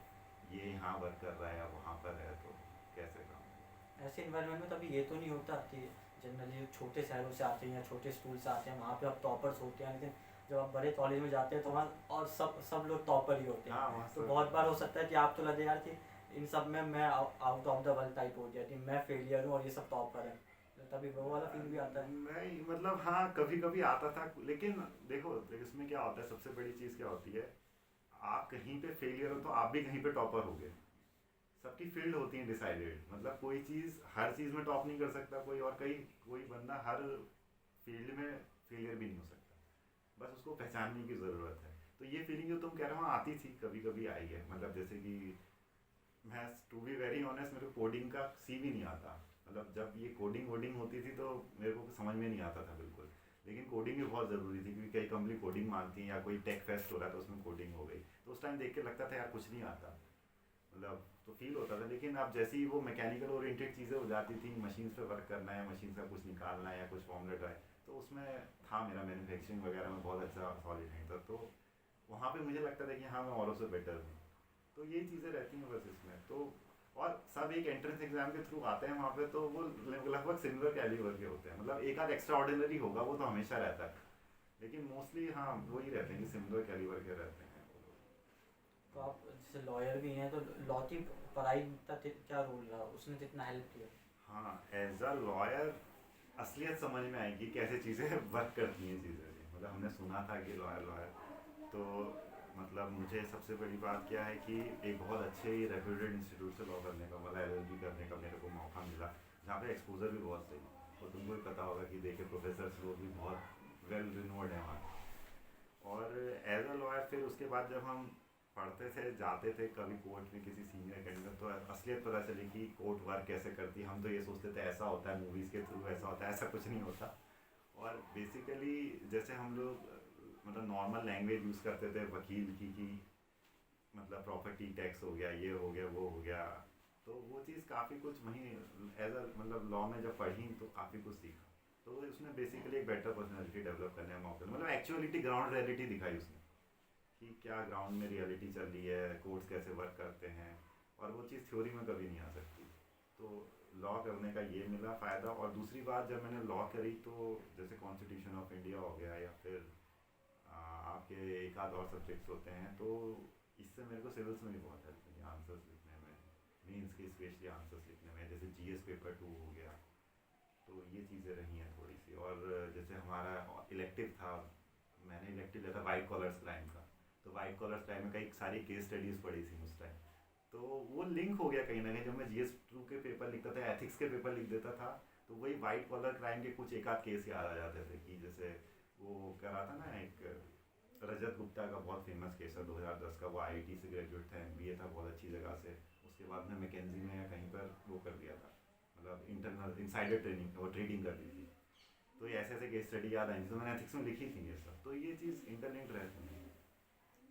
ये यहाँ वर्क कर रहा है या वहाँ पर है, तो कैसे काम। ऐसे इन्वायरमेंट में तभी ये तो नहीं होता कि जनरली छोटे शहरों से आते हैं या छोटे स्कूल से आते हैं, वहाँ पे आप टॉपर्स होते हैं, लेकिन जब आप बड़े कॉलेज में जाते हैं तो वहाँ और सब लोग टॉपर ही होते हैं। हाँ, वहाँ तो सब बहुत बार हो सकता है कि आप तो लगे यार कि इन सब में मैं out of the world type हो गया, कि मैं फेलियर हूँ और ये सब टॉपर है, तो तभी वो वाला फील भी आता है। नहीं, मतलब हाँ कभी कभी आता था, लेकिन देखो इसमें क्या होता है, सबसे बड़ी चीज़ क्या होती है, आप कहीं पे फेलियर हो तो आप भी कहीं पे टॉपर हो गए। सबकी फील्ड होती है डिसाइडेड, मतलब कोई चीज़, हर चीज़ में टॉप नहीं कर सकता कोई, और कोई बंदा हर फील्ड में फेलियर भी नहीं हो सकता। बस उसको पहचानने की ज़रूरत है। तो ये फीलिंग जो तुम कह रहे हो आती थी, कभी कभी आई है। मतलब जैसे कि मैं, टू बी वेरी ऑनेस्ट, मेरे को कोडिंग का सी भी नहीं आता। मतलब जब ये कोडिंग वोडिंग होती थी तो मेरे को समझ में नहीं आता था बिल्कुल। लेकिन कोडिंग भी बहुत ज़रूरी थी, क्योंकि कई कंपनी कोडिंग मांगती हैं, या कोई टेक फेस्ट हो रहा था उसमें कोडिंग हो गई, तो उस टाइम देख के लगता था यार कुछ नहीं आता, मतलब तो फील होता था। लेकिन अब जैसे ही वो मैकेनिकल ओरिएंटेड चीज़ें हो जाती थी, मशीन्स पे वर्क करना है, मशीन से कुछ निकालना है या कुछ फॉर्मूला ड्राइव, तो उसमें था मेरा मैन्युफैक्चरिंग वगैरह में बहुत अच्छा सॉलिड है था, तो वहाँ पे मुझे लगता था कि हाँ मैं औरों से बेटर हूँ। तो ये चीज़ें रहती हैं बस इसमें तो। और सब एक एंट्रेंस एग्जाम के थ्रू आते हैं वहाँ पे, तो वो लगभग सिमिलर कैलिबर के होते हैं। मतलब एक आध एक्स्ट्रा ऑर्डिनरी होगा, वो तो हमेशा रहता है, लेकिन मोस्टली हाँ वही रहते हैं कि सिमिलर कैलिबर के रहते हैं। तो आप जैसे लॉयर भी हैं, तो लॉ की पढ़ाई का क्या रोल रहा, उसने कितना हेल्प किया? हाँ, एज अ लॉयर असलियत समझ में आएगी कैसे चीज़ें वर्क करती हैं चीज़ें। मतलब हमने सुना था कि लॉयर तो मतलब मुझे सबसे बड़ी बात क्या है कि एक बहुत अच्छे रेप्यूटेड इंस्टीट्यूट से लॉ करने का, मतलब LLB करने का मेरे को मौका मिला, जहाँ पे एक्सपोजर भी बहुत सही। और तुमको भी पता होगा कि देखे प्रोफेसर्स लोग भी बहुत वेल रिनोर्ड हैं वहाँ। और एज अ लॉयर फिर उसके बाद जब हम पढ़ते थे, जाते थे कभी कोर्ट में किसी सीनियर के अंदर, तो असलियत पता चली कि कोर्ट वर्क कैसे करती है। हम तो ये सोचते थे ऐसा होता है मूवीज़ के थ्रू, ऐसा होता है, ऐसा कुछ नहीं होता। और बेसिकली जैसे हम लोग मतलब नॉर्मल लैंग्वेज यूज़ करते थे वकील की मतलब प्रॉपर्टी टैक्स हो गया, ये हो गया, वो हो गया। तो वो चीज़ काफ़ी कुछ वहीं एज अ मतलब लॉ में जब पढ़ी तो काफ़ी कुछ सीखा। तो उसने बेसिकली एक बेटर पर्सनैलिटी डेवलप करने का मौका, मतलब एक्चुअलिटी ग्राउंड रियलिटी दिखाई उसने कि क्या ग्राउंड में रियलिटी चल रही है, कोर्ट्स कैसे वर्क करते हैं, और वो चीज़ थ्योरी में कभी नहीं आ सकती। तो लॉ करने का ये मिला फ़ायदा। और दूसरी बात, जब मैंने लॉ करी तो जैसे कॉन्स्टिट्यूशन ऑफ इंडिया हो गया या फिर आपके एक आध और सब्जेक्ट्स होते हैं, तो इससे मेरे को सिविल्स में भी बहुत हेल्प मिली आंसर्स लिखने में, मीन्स के स्पेशली आंसर्स लिखने में, जैसे जीएस पेपर 2 हो गया। तो ये चीज़ें रही हैं थोड़ी सी। और जैसे हमारा इलेक्टिव था, मैंने इलेक्टिव लिया था वाइट कॉलर्स क्राइम का। तो वाइट कॉलर्स क्राइम में कई सारी केस स्टडीज़ पढ़ी थी उस टाइम। तो वो लिंक हो गया कहीं ना कहीं। जब मैं जीएस 2 के पेपर लिखता था, एथिक्स के पेपर लिख देता था, तो वही वाइट कॉलर क्राइम के कुछ एक आध केस याद आ जाते थे कि जैसे वो करा था ना एक रजत गुप्ता का बहुत फेमस केस है 2010 का। वो आईआईटी से ग्रेजुएट था, एमबीए था बहुत अच्छी जगह से, उसके बाद में मैकेंजी में या कहीं पर वो कर दिया था, मतलब इंटरनल इनसाइडर ट्रेनिंग, वो ट्रेडिंग कर दी थी। तो ये ऐसे ऐसे केस स्टडी याद आई थी, तो मैंने एथिक्स में लिखी थी ये सब। तो ये चीज़ इंटरलिंक्ड रहती है।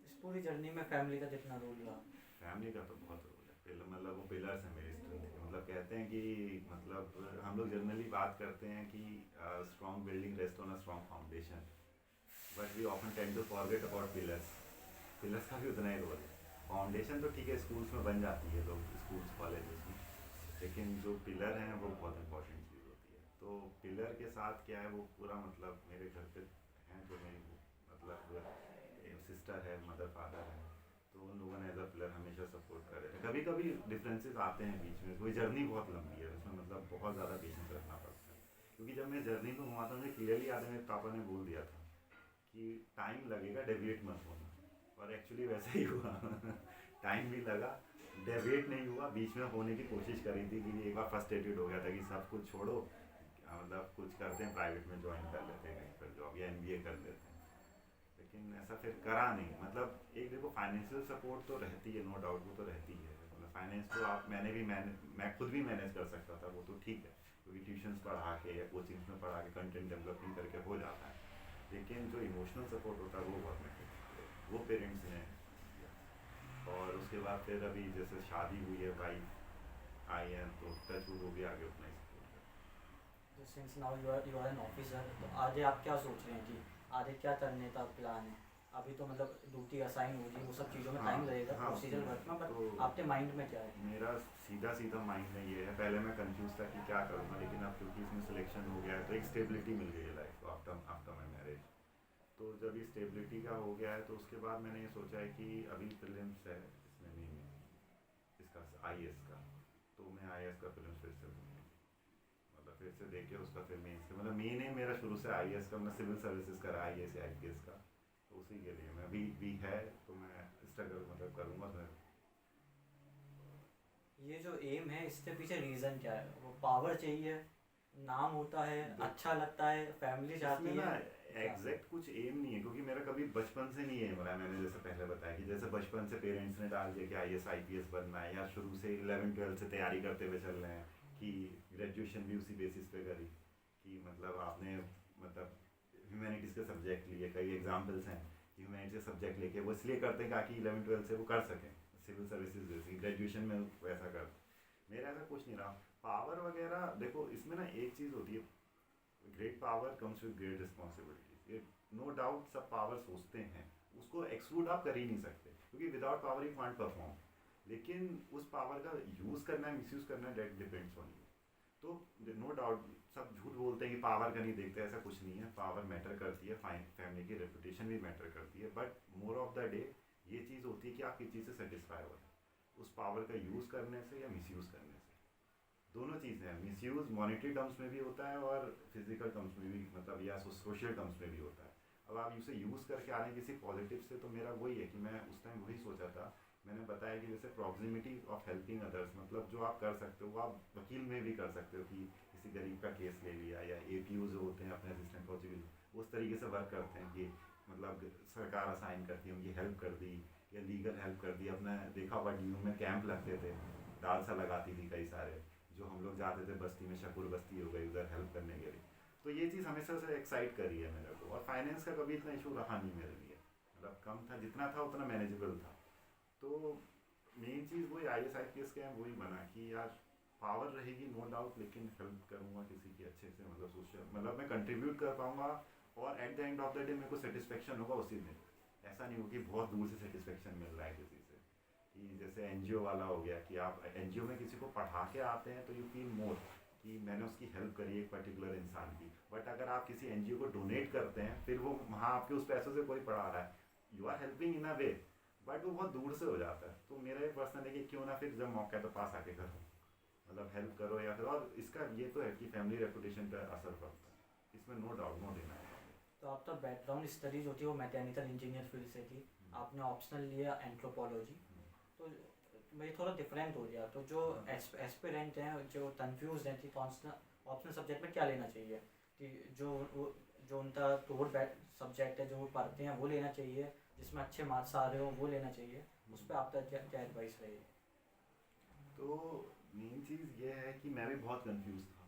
इस पूरी जर्नी में फैमिली का कितना रोल रहा? फैमिली का तो बहुत रोल है। पिलर मतलब वो पिलर्स हैं मेरी स्ट्रेंथ के। मतलब कहते हैं कि मतलब हम लोग जनरली बात करते हैं कि strong building rest on a strong foundation, but we often tend to forget about pillars. Pillars का भी उतना ही रोल है। फाउंडेशन तो ठीक है स्कूल्स में बन जाती है, लोग स्कूल्स कॉलेजेस में, लेकिन जो पिलर हैं वो बहुत इंपॉर्टेंट चीज़ होती है। तो पिलर के साथ क्या है, वो पूरा मतलब मेरे घर पे हैं जो मेरी मतलब सिस्टर है, मदर फादर है, तो उन लोगों ने एज अ पिलर हमेशा सपोर्ट करे थे। कभी कभी डिफरेंसेस आते हैं बीच में, कोई जर्नी बहुत लंबी है उसमें, मतलब बहुत ज़्यादा पेशेंस रखना पड़ता है। क्योंकि जब मैं जर्नी में हुआ था, मुझे क्लियरली याद है मेरे पापा ने बोल दिया था कि टाइम लगेगा, डेविएट मत होना। और एक्चुअली वैसा ही हुआ टाइम भी लगा, डेविएट नहीं हुआ, बीच में होने की कोशिश करी थी कि एक बार फ्रस्ट्रेटेड हो गया था कि सब कुछ छोड़ो, मतलब कुछ करते हैं, प्राइवेट में ज्वाइन कर लेते हैं कहीं पर जॉब या एमबीए कर लेते हैं। लेकिन ऐसा फिर करा नहीं। मतलब एक देखो फाइनेंशियल सपोर्ट तो रहती है, नो डाउट, वो तो रहती है। मतलब फाइनेंस तो आप मैं खुद भी मैनेज कर सकता था, वो तो ठीक है, क्योंकि ट्यूशन्स पढ़ा के या कोचिंग्स में पढ़ा के कंटेंट डेवलपिंग करके हो जाता है। लेकिन जो इमोशनल सपोर्ट होता है वो बहुत मैटर करता है, वो पेरेंट्स ने दिया। और उसके बाद फिर अभी जैसे शादी हुई है, वाइफ आई है, तो टच वो भी आगे उतना ही सपोर्ट करता तो since now you are an officer, तो आगे आप क्या सोच रहे हैं कि आगे क्या करने का प्लान है? अभी तो मतलब ड्यूटी असाइन होगी, वो सब चीज़ों में हाँ, टाइम लगेगा हाँ, प्रोसीजर वर्क में, बट तो आपके माइंड में क्या है? मेरा सीधा सीधा माइंड में ये है, पहले मैं कंफ्यूज था कि क्या करूँगा, लेकिन अब क्योंकि इसमें सिलेक्शन हो गया है तो एक स्टेबिलिटी मिल गई है लाइफ को आफ्टर माई मैरिज। तो जब ये स्टेबिलिटी का हो गया है तो उसके बाद मैंने ये सोचा है कि अभी प्रीलिम्स है इसमें मेन इसका आईएएस का, तो मैं आईएएस का प्रीलिम्स फिर से दूंगा, मतलब फिर से देख के उसका फिर मेंस का, मतलब मेन है मेरा शुरू से आईएएस का, मैं सिविल सर्विसेज का आईएएस आईपीएस का। तो उसी के लिए मैं अभी भी है, तो मैं स्ट्रगल मतलब करूँगा। तो ये जो एम है इसके पीछे रीज़न क्या है? वो पावर चाहिए, नाम होता है, अच्छा लगता है, फैमिली इसमें चाहती ना है? एग्जैक्ट कुछ एम नहीं है, क्योंकि मेरा कभी बचपन से नहीं एम रहा है। मैंने जैसे पहले बताया कि जैसे बचपन से पेरेंट्स ने डाल दिया कि आईएएस आईपीएस बनना है, या शुरू से 11-12 से तैयारी करते हुए चल रहे हैं कि ग्रेजुएशन भी उसी बेसिस पे करी कि मतलब आपने मतलब ह्यूमैनिटीज़ के सब्जेक्ट लिए। कई एग्जाम्पल्स हैं कि ह्यूमैनिटीज़ के सब्जेक्ट लेके वो इसलिए करते हैं ताकि 11-12 से वो कर सकें सिविल सर्विसेज जैसी, ग्रेजुएशन में वैसा करते। मेरा ऐसा कुछ नहीं रहा। पावर वगैरह देखो, इसमें ना एक चीज़ होती है, great power comes with great responsibilities. ये नो डाउट सब पावर सोचते हैं, उसको एक्सक्लूड आप कर ही नहीं सकते, क्योंकि without power you can't perform. लेकिन उस पावर का यूज़ करना है, मिसयूज़ करना है, डेट डिपेंड्स ऑन यू। तो नो डाउट सब झूठ बोलते हैं कि पावर का नहीं देखते, ऐसा कुछ नहीं है। पावर मैटर करती है, फैमिली की रेपुटेशन भी मैटर करती है, but more of the day ये चीज़ होती है कि आप किस चीज़ से सेटिस्फाई हो रहे हैं, उस पावर का यूज़ करने से या मिसयूज़ करने से। दोनों चीज़ें हैं। मिसयूज़ मॉनेटरी टर्म्स में भी होता है और फिजिकल टर्म्स में भी, मतलब या सोशल टर्म्स में भी होता है। अब आप उसे यूज़ करके आ रहे हैं किसी पॉजिटिव से, तो मेरा वही है कि मैं उस टाइम वही सोचा था। मैंने बताया कि जैसे प्रॉक्सिमिटी ऑफ हेल्पिंग अदर्स, मतलब जो आप कर सकते हो वो आप वकील में भी कर सकते हो कि किसी गरीब का केस ले लिया, या एपीयू जो होते हैं अपने असिस्टेंट प्रोसिक्यूटर उस तरीके से वर्क करते हैं कि मतलब सरकार असाइन करती है उनकी हेल्प कर दी, या लीगल हेल्प कर दी। अपने देखा हुआ डी में कैंप लगते थे, दालसा लगाती थी कई सारे, जो हम लोग जाते थे बस्ती में, शकूर बस्ती हो गई उधर हेल्प करने के लिए। तो ये चीज़ हमेशा से एक्साइट करी है मेरे को, और फाइनेंस का कभी इतना इशू रहा नहीं मेरे लिए, मतलब कम था, जितना था उतना मैनेजेबल था। तो मेन चीज़ वही IAS IPS के वही बना कि यार पावर रहेगी नो डाउट, लेकिन हेल्प करूँगा किसी की अच्छे से, मतलब सोशल, मतलब मैं कंट्रीब्यूट कर पाऊँगा, और at the end of the day मेरे को सेटिस्फेक्शन होगा उसी दिन। ऐसा नहीं हो कि बहुत दूर से सेटिस्फेक्शन मिल रहा है किसी से, कि जैसे NGO वाला हो गया कि आप NGO में किसी को पढ़ा के आते हैं तो यू फील मोर कि मैंने उसकी हेल्प करी एक पर्टिकुलर इंसान की। बट अगर आप किसी NGO को डोनेट करते हैं, फिर वो वहाँ आपके उस पैसों से कोई पढ़ा रहा है, you are helping in a way, but वो बहुत दूर से हो जाता है। तो मेरा पर्सनल है कि क्यों ना फिर जब मौका है तो पास आके करो, मतलब हेल्प करो या फिर, और इसका ये तो है कि फैमिली रेपुटेशन पर असर पड़ता है, इसमें नो डाउट, नो डिनाई। तो आपका बैकग्राउंड स्टडीज होती है वो मैकेनिकल इंजीनियर फील्ड से थी, आपने ऑप्शनल लिया एंथ्रोपोलॉजी, तो मेरी थोड़ा डिफरेंट हो गया। तो जो एस्पिरेंट हैं जो कंफ्यूज हैं कि ऑप्शनल सब्जेक्ट में क्या लेना चाहिए, कि जो उनका कोर सब्जेक्ट है जो वो पढ़ते हैं वो लेना चाहिए, जिसमें अच्छे मार्क्स आ रहे हो वो लेना चाहिए, उस पर आपका क्या एडवाइस रहेगी? तो मेन चीज़ ये है कि मैं भी बहुत कंफ्यूज था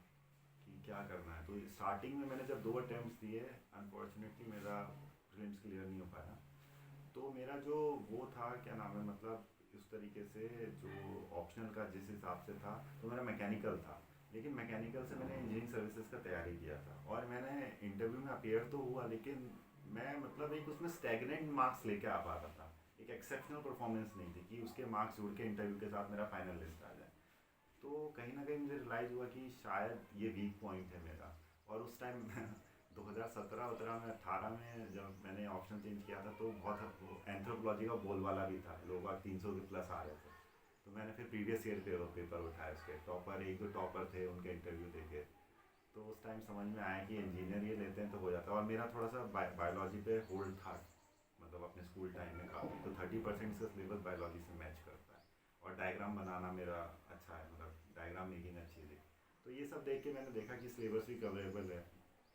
कि क्या करना है। तो स्टार्टिंग में मैंने जब 2 अटेम्प्ट्स दिए, अनफॉर्चुनेटली मेरा प्रीलिम्स क्लियर नहीं हो पाया। तो मेरा जो वो था, क्या नाम है, मतलब उस तरीके से जो ऑप्शनल का जिस हिसाब से था, तो मेरा मैकेनिकल था, लेकिन मैकेनिकल से मैंने इंजीनियरिंग सर्विसेज का तैयारी किया था, और मैंने इंटरव्यू में अपेयर तो हुआ, लेकिन मैं मतलब एक उसमें स्टैगनेंट मार्क्स लेके आ पा रहा था, एक एक्सेप्शनल परफॉर्मेंस नहीं थी कि उसके मार्क्स जुड़ के इंटरव्यू के साथ मेरा फाइनल लिस्ट आ जाए। तो कहीं ना कहीं मुझे रियलाइज़ हुआ कि शायद ये वीक पॉइंट है मेरा। और उस टाइम 2017 में 18 में जब मैंने ऑप्शन चेंज किया था, तो बहुत एंथ्रोपोलॉजी का बोलबाला भी था, लोग 300 के प्लस आ रहे थे। तो मैंने फिर प्रीवियस ईयर पेपर उठाया, उसके टॉपर 1-2 टॉपर थे, उनके इंटरव्यू देखे। तो उस टाइम समझ में आया कि इंजीनियर ये लेते हैं तो हो जाता है। और मेरा थोड़ा सा बायोलॉजी पे होल्ड था, मतलब अपने स्कूल टाइम में काफ़ी, तो 30% से सिलेबस बायोलॉजी से मैच करता है, और डायग्राम बनाना मेरा अच्छा है, मतलब डायग्राम मेकिंग अच्छी थी। तो ये सब देख के मैंने देखा कि सिलेबस भी कवरेबल है,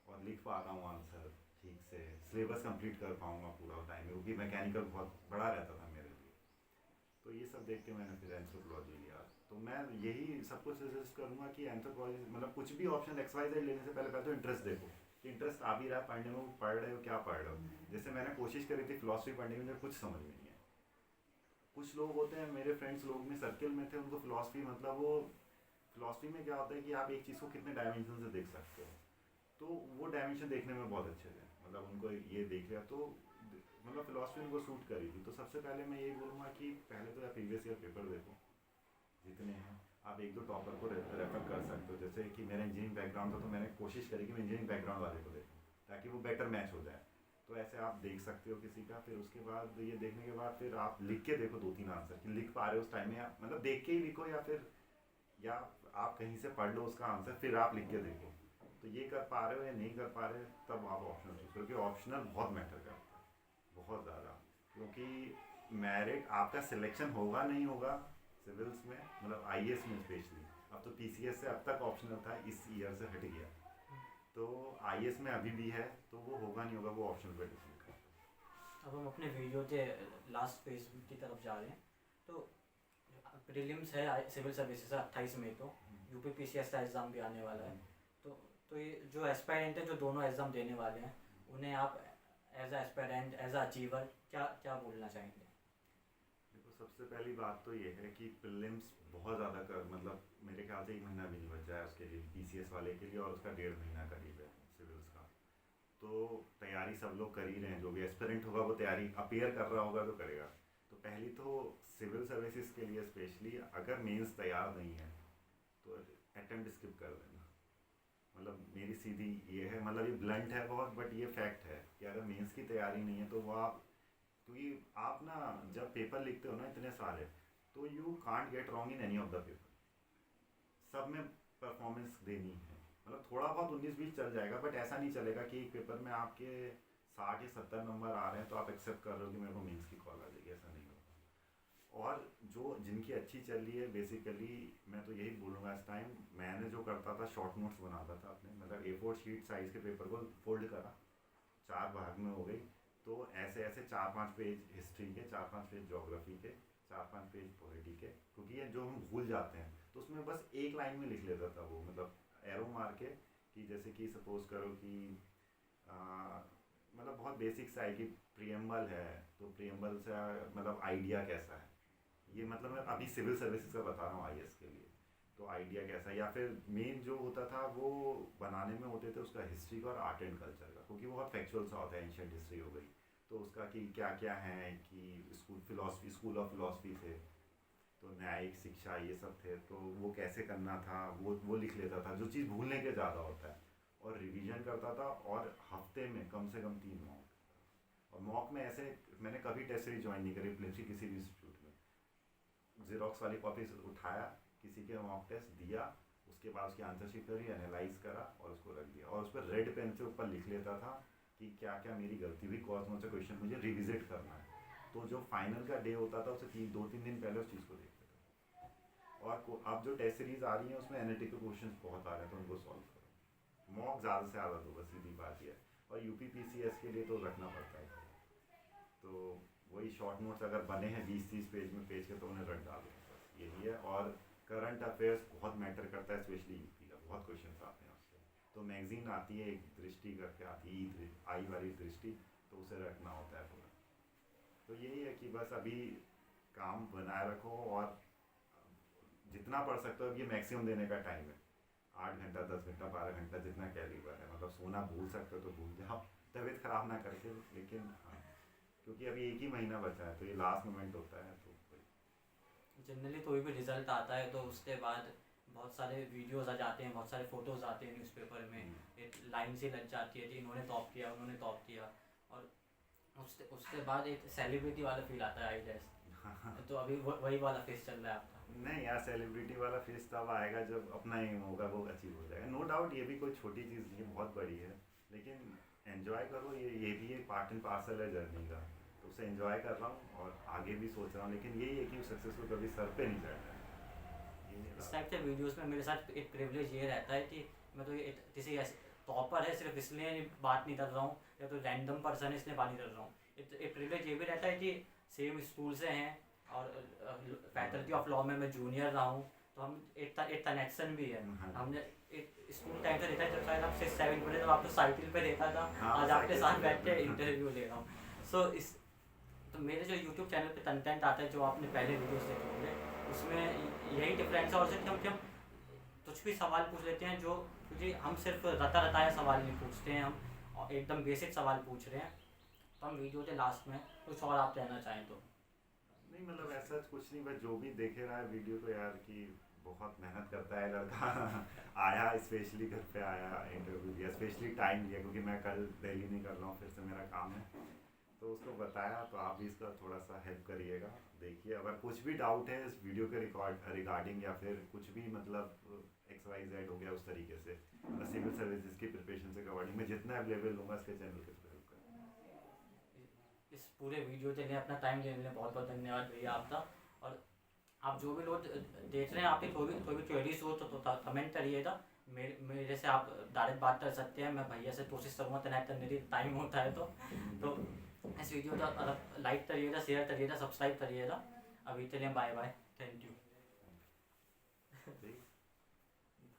और लिख पा रहा हूँ आंसर ठीक से, सिलेबस कंप्लीट कर पाऊँगा पूरा टाइम में, क्योंकि मैकेनिकल बहुत बड़ा रहता था मेरे लिए। तो ये सब देख के मैंने फिर एंथ्रोपोलॉजी लिया। तो मैं यही सबको सजेस्ट करूँगा कि एंथ्रोपोलॉजी, मतलब कुछ भी ऑप्शन XYZ लेने से पहले तो इंटरेस्ट देखो कि इंटरेस्ट आ भी रहा है पढ़ने में, वो पढ़ रहे हो क्या पढ़ रहे हो। जैसे मैंने कोशिश करी थी फिलॉसफी पढ़ने की, मुझे कुछ समझ में नहीं है। कुछ लोग होते हैं, मेरे फ्रेंड्स लोग में सर्कल में थे, उनको फिलॉसफी, मतलब वो फिलॉसफी में क्या होता है कि आप एक चीज़ को कितने डायमेंशन से देख सकते हो, तो वो डायमेंशन देखने में बहुत अच्छे थे, मतलब उनको ये देख लिया तो मतलब फिलॉसफी उनको सूट करी थी। तो सबसे पहले मैं यही बोलूँगा कि पहले तो आप प्रीवियस ईयर पेपर देखो जितने हैं, आप 1-2 टॉपर को रेफर कर सकते हो। जैसे कि मेरा इंजीनियरिंग बैकग्राउंड था, तो मैंने कोशिश करी कि मैं इंजीनियरिंग बैकग्राउंड वाले को देखूँ ताकि वो बेटर मैच हो जाए। तो ऐसे आप देख सकते हो किसी का। फिर उसके बाद ये देखने के बाद फिर आप लिख के देखो 2-3 आंसर कि लिख पा रहे हो उस टाइम में, आप मतलब देख के ही लिखो, या आप कहीं से पढ़ लो उसका आंसर, फिर आप लिख के देखो। तो ये कर पा रहे हो या नहीं कर पा रहे, तब आप ऑप्शनल चूज करो, क्योंकि ऑप्शनल बहुत मैटर करता है, बहुत ज़्यादा। क्योंकि मेरिट आपका सिलेक्शन होगा नहीं होगा सिविल्स में, मतलब IAS में स्पेशली, अब तो PCS से अब तक ऑप्शनल था, इस ईयर से हट गया, तो IAS में अभी भी है, तो वो होगा नहीं होगा, वो ऑप्शनल पे डिपेंड करता है। अब हम अपने वीडियो के लास्ट फेज की तरफ जा रहे हैं। तो प्रीलिम्स है सिविल सर्विसेज 28 मई को, UPPCS का एग्ज़ाम भी आने वाला है। तो ये जो एस्पायरेंट है जो दोनों एग्ज़ाम देने वाले हैं, उन्हें आप एज एस्पायरेंट, एज अचीवर क्या क्या बोलना चाहेंगे? देखो, सबसे पहली बात तो ये है कि प्रीलिम्स बहुत ज़्यादा कर, मतलब मेरे ख्याल से 1 महीना भी नहीं बचा है उसके लिए, PCS वाले के लिए, और उसका 1.5 महीना करीब है सिविल्स का। तो तैयारी सब लोग कर ही रहे हैं, जो भी एस्पिरेंट होगा वो तैयारी अपेयर कर रहा होगा तो करेगा। तो पहली तो सिविल सर्विसेज के लिए स्पेशली, अगर मेंस तैयार नहीं है तो अटेम्प्ट स्किप कर देना। मतलब मेरी सीधी ये है, मतलब ये ब्लंट है बहुत, बट ये फैक्ट है कि अगर मेंस की तैयारी नहीं है तो वो आप, क्योंकि आप ना जब पेपर लिखते हो ना इतने सारे, तो you can't get wrong in any of the paper, सब में परफॉर्मेंस देनी है। मतलब थोड़ा बहुत 19-20 चल जाएगा, बट ऐसा नहीं चलेगा कि एक पेपर में आपके 60 या 70 नंबर आ रहे हैं तो आप एक्सेप्ट कर रहे हो कि मेरे को मेंस की कॉल आ जाएगी, ऐसा नहीं होगा। और जो जिनकी अच्छी चल रही है, बेसिकली मैं तो यही बोलूँगा इस टाइम, मैंने जो करता था शॉर्ट नोट्स बनाता था अपने, मतलब A4 शीट साइज़ के पेपर को फोल्ड करा, 4 भाग में हो गई, तो ऐसे ऐसे 4-5 पेज हिस्ट्री के, 4-5 पेज ज्योग्राफी के, 4-5 पेज पॉलिटी के, क्योंकि ये जो हम भूल जाते हैं, तो उसमें बस एक लाइन में लिख लेता था वो, मतलब एरो मार के कि जैसे कि सपोज करो कि मतलब बहुत बेसिक सा है कि प्रियम्बल है, तो प्रियम्बल से मतलब आइडिया कैसा है, ये मतलब मैं अभी सिविल सर्विसेज का बता रहा हूँ आईएएस के लिए, तो आइडिया कैसा है। या फिर मेन जो होता था वो बनाने में होते थे उसका हिस्ट्री का और आर्ट एंड कल्चर का, क्योंकि बहुत फैक्चुअल सा होता है, एंशियंट हिस्ट्री हो गई तो उसका कि क्या क्या है, कि स्कूल ऑफ फिलोसफी थे, तो न्यायिक शिक्षा ये सब थे, तो वो कैसे करना था वो लिख लेता था, जो चीज़ भूलने के ज़्यादा होता है, और रिवीजन करता था, और हफ्ते में कम से कम 3 मॉक। और मॉक में ऐसे मैंने कभी टेस्ट सीरीज ज्वाइन नहीं करी प्लेन किसी भी इंस्टीट्यूट में, जीरोक्स वाली कॉपी उठाया, किसी के मॉक टेस्ट दिया, उसके बाद उसकी आंसर शीट करी, एनालाइज करा और उसको रख दिया, और उस पर रेड पेन से ऊपर लिख लेता था कि क्या क्या मेरी गलती हुई, कौन सा क्वेश्चन मुझे रिविजिट करना है। तो जो फाइनल का डे होता था उससे 2-3 दिन पहले उस चीज़ को देखते थे। और अब जो टेस्ट सीरीज आ रही है उसमें एनालिटिकल क्वेश्चन बहुत आ रहे हैं, तो उनको सॉल्व करो, मॉक ज़्यादा से ज़्यादा दो, बस सीधी बात ये है। और यूपीपीसीएस के लिए तो रखना पड़ता है, तो वही शॉर्ट नोट्स अगर बने हैं 20-30 पेज में पेज के, तो उन्हें रख डालो, बस यही है। और करंट अफेयर्स बहुत मैटर करता है, स्पेशली यूपी का बहुत क्वेश्चन आते हैं उससे, तो मैगजीन आती है एक दृष्टि करके आती है, आई वाली दृष्टि, तो उसे रखना होता है पूरा। तो यही है कि बस अभी काम बनाए रखो, और जितना पढ़ सकते हो, ये मैक्सिमम देने का टाइम है, 8 घंटा 10 घंटा 12 घंटा जितना कैलिबर है, मतलब सोना भूल सकते हो तो भूल जाओ, तबीयत खराब ना करके, लेकिन हाँ, क्योंकि अभी 1 ही महीना बचा है, तो ये लास्ट मोमेंट होता है। तो जनरली कोई भी रिजल्ट आता है तो उसके बाद बहुत सारे वीडियोस आ जाते हैं, बहुत सारे फोटोज़ आते हैं न्यूज़पेपर में, एक लाइन से लग जाती है कि इन्होंने टॉप किया, उन्होंने टॉप किया, और उसके बाद एक सेलिब्रिटी वाला फील आता है आई गेस। तो अभी वही वाला फेस चल रहा है आपका? नहीं यार, सेलिब्रिटी वाला फेस तब आएगा जब अपना एम होगा वो अचीव हो जाएगा, नो डाउट। ये भी कोई छोटी चीज़ नहीं है, बहुत बड़ी है, लेकिन एंजॉय करो, ये भी एक पार्ट एंड पार्सल है जर्नी का, तो उसे एंजॉय कर रहा हूँ और आगे भी सोच रहा हूँ, लेकिन यही है कि सक्सेसफुल कभी सर पे नहीं चढ़ना है। इस टाइप के वीडियोस में मेरे साथ एक प्रिविलेज ये रहता है कि मैं तो ये किसी ऐसे टॉपर है सिर्फ इसलिए बात नहीं कर रहा हूँ, या तो रैंडम पर्सन है इसलिए बात नहीं कर रहा हूँ। एक प्रिविलेज ये भी रहता है कि सेम स्कूल से हैं, और फैकल्टी ऑफ लॉ में मैं जूनियर रहा हूँ, तो हम एक कनेक्शन भी है। हमने एक स्कूल टाइम से देखा है, जब शायद आप 6-7 पढ़े, तो आपको साइकिल पे देखा था, आज आपके साथ बैठ के इंटरव्यू ले रहा हूँ। सो तो मेरे जो यूट्यूब चैनल पे कंटेंट आता है, जो आपने पहले वीडियोस देखे होंगे, उसमें यही डिफरेंस है। और सिर्फ हम कुछ भी सवाल पूछ लेते हैं, जो क्योंकि हम सिर्फ रताया सवाल नहीं पूछते हैं, हम एकदम बेसिक सवाल पूछ रहे हैं। तो हम वीडियो के लास्ट में कुछ और आप कहना चाहें तो? नहीं, मतलब ऐसा कुछ नहीं, बस जो भी देखे रहा है वीडियो को यार, कि बहुत मेहनत करता है लड़का आया, स्पेशली घर पे आया, इंटरव्यू दिया, स्पेशली टाइम दिया, क्योंकि मैं कल दिल्ली नहीं कर रहा हूँ, फिर से मेरा काम है, तो उसको बताया। तो आप भी इसका थोड़ा सा हेल्प करिएगा, देखिए अगर कुछ भी डाउट है इस वीडियो के रिगार्डिंग, या फिर कुछ भी मतलब XYZ हो गया उस तरीके से, मतलब सिविल सर्विसेज की प्रिपरेशन से अकॉर्डिंग मैं जितना अवेलेबल लूँगा इसके चैनल के थ्रू हेल्प करूँगा। इस पूरे वीडियो के लिए अपना टाइम देने में बहुत बहुत धन्यवाद भैया आपका। और आप जो भी लोग देख रहे हैं, आपकी कोई भी क्वेरीज हो तो कमेंट करिएगा। मेरे से आप डायरेक्ट बात कर सकते हैं, मैं भैया से कोशिश करूँगा कनेक्ट करने की, टाइम होता है तो इस वीडियो का लाइक करिएगा, शेयर करिएगा, सब्सक्राइब करिएगा। अभी के लिए बाय बाय, थैंक यू।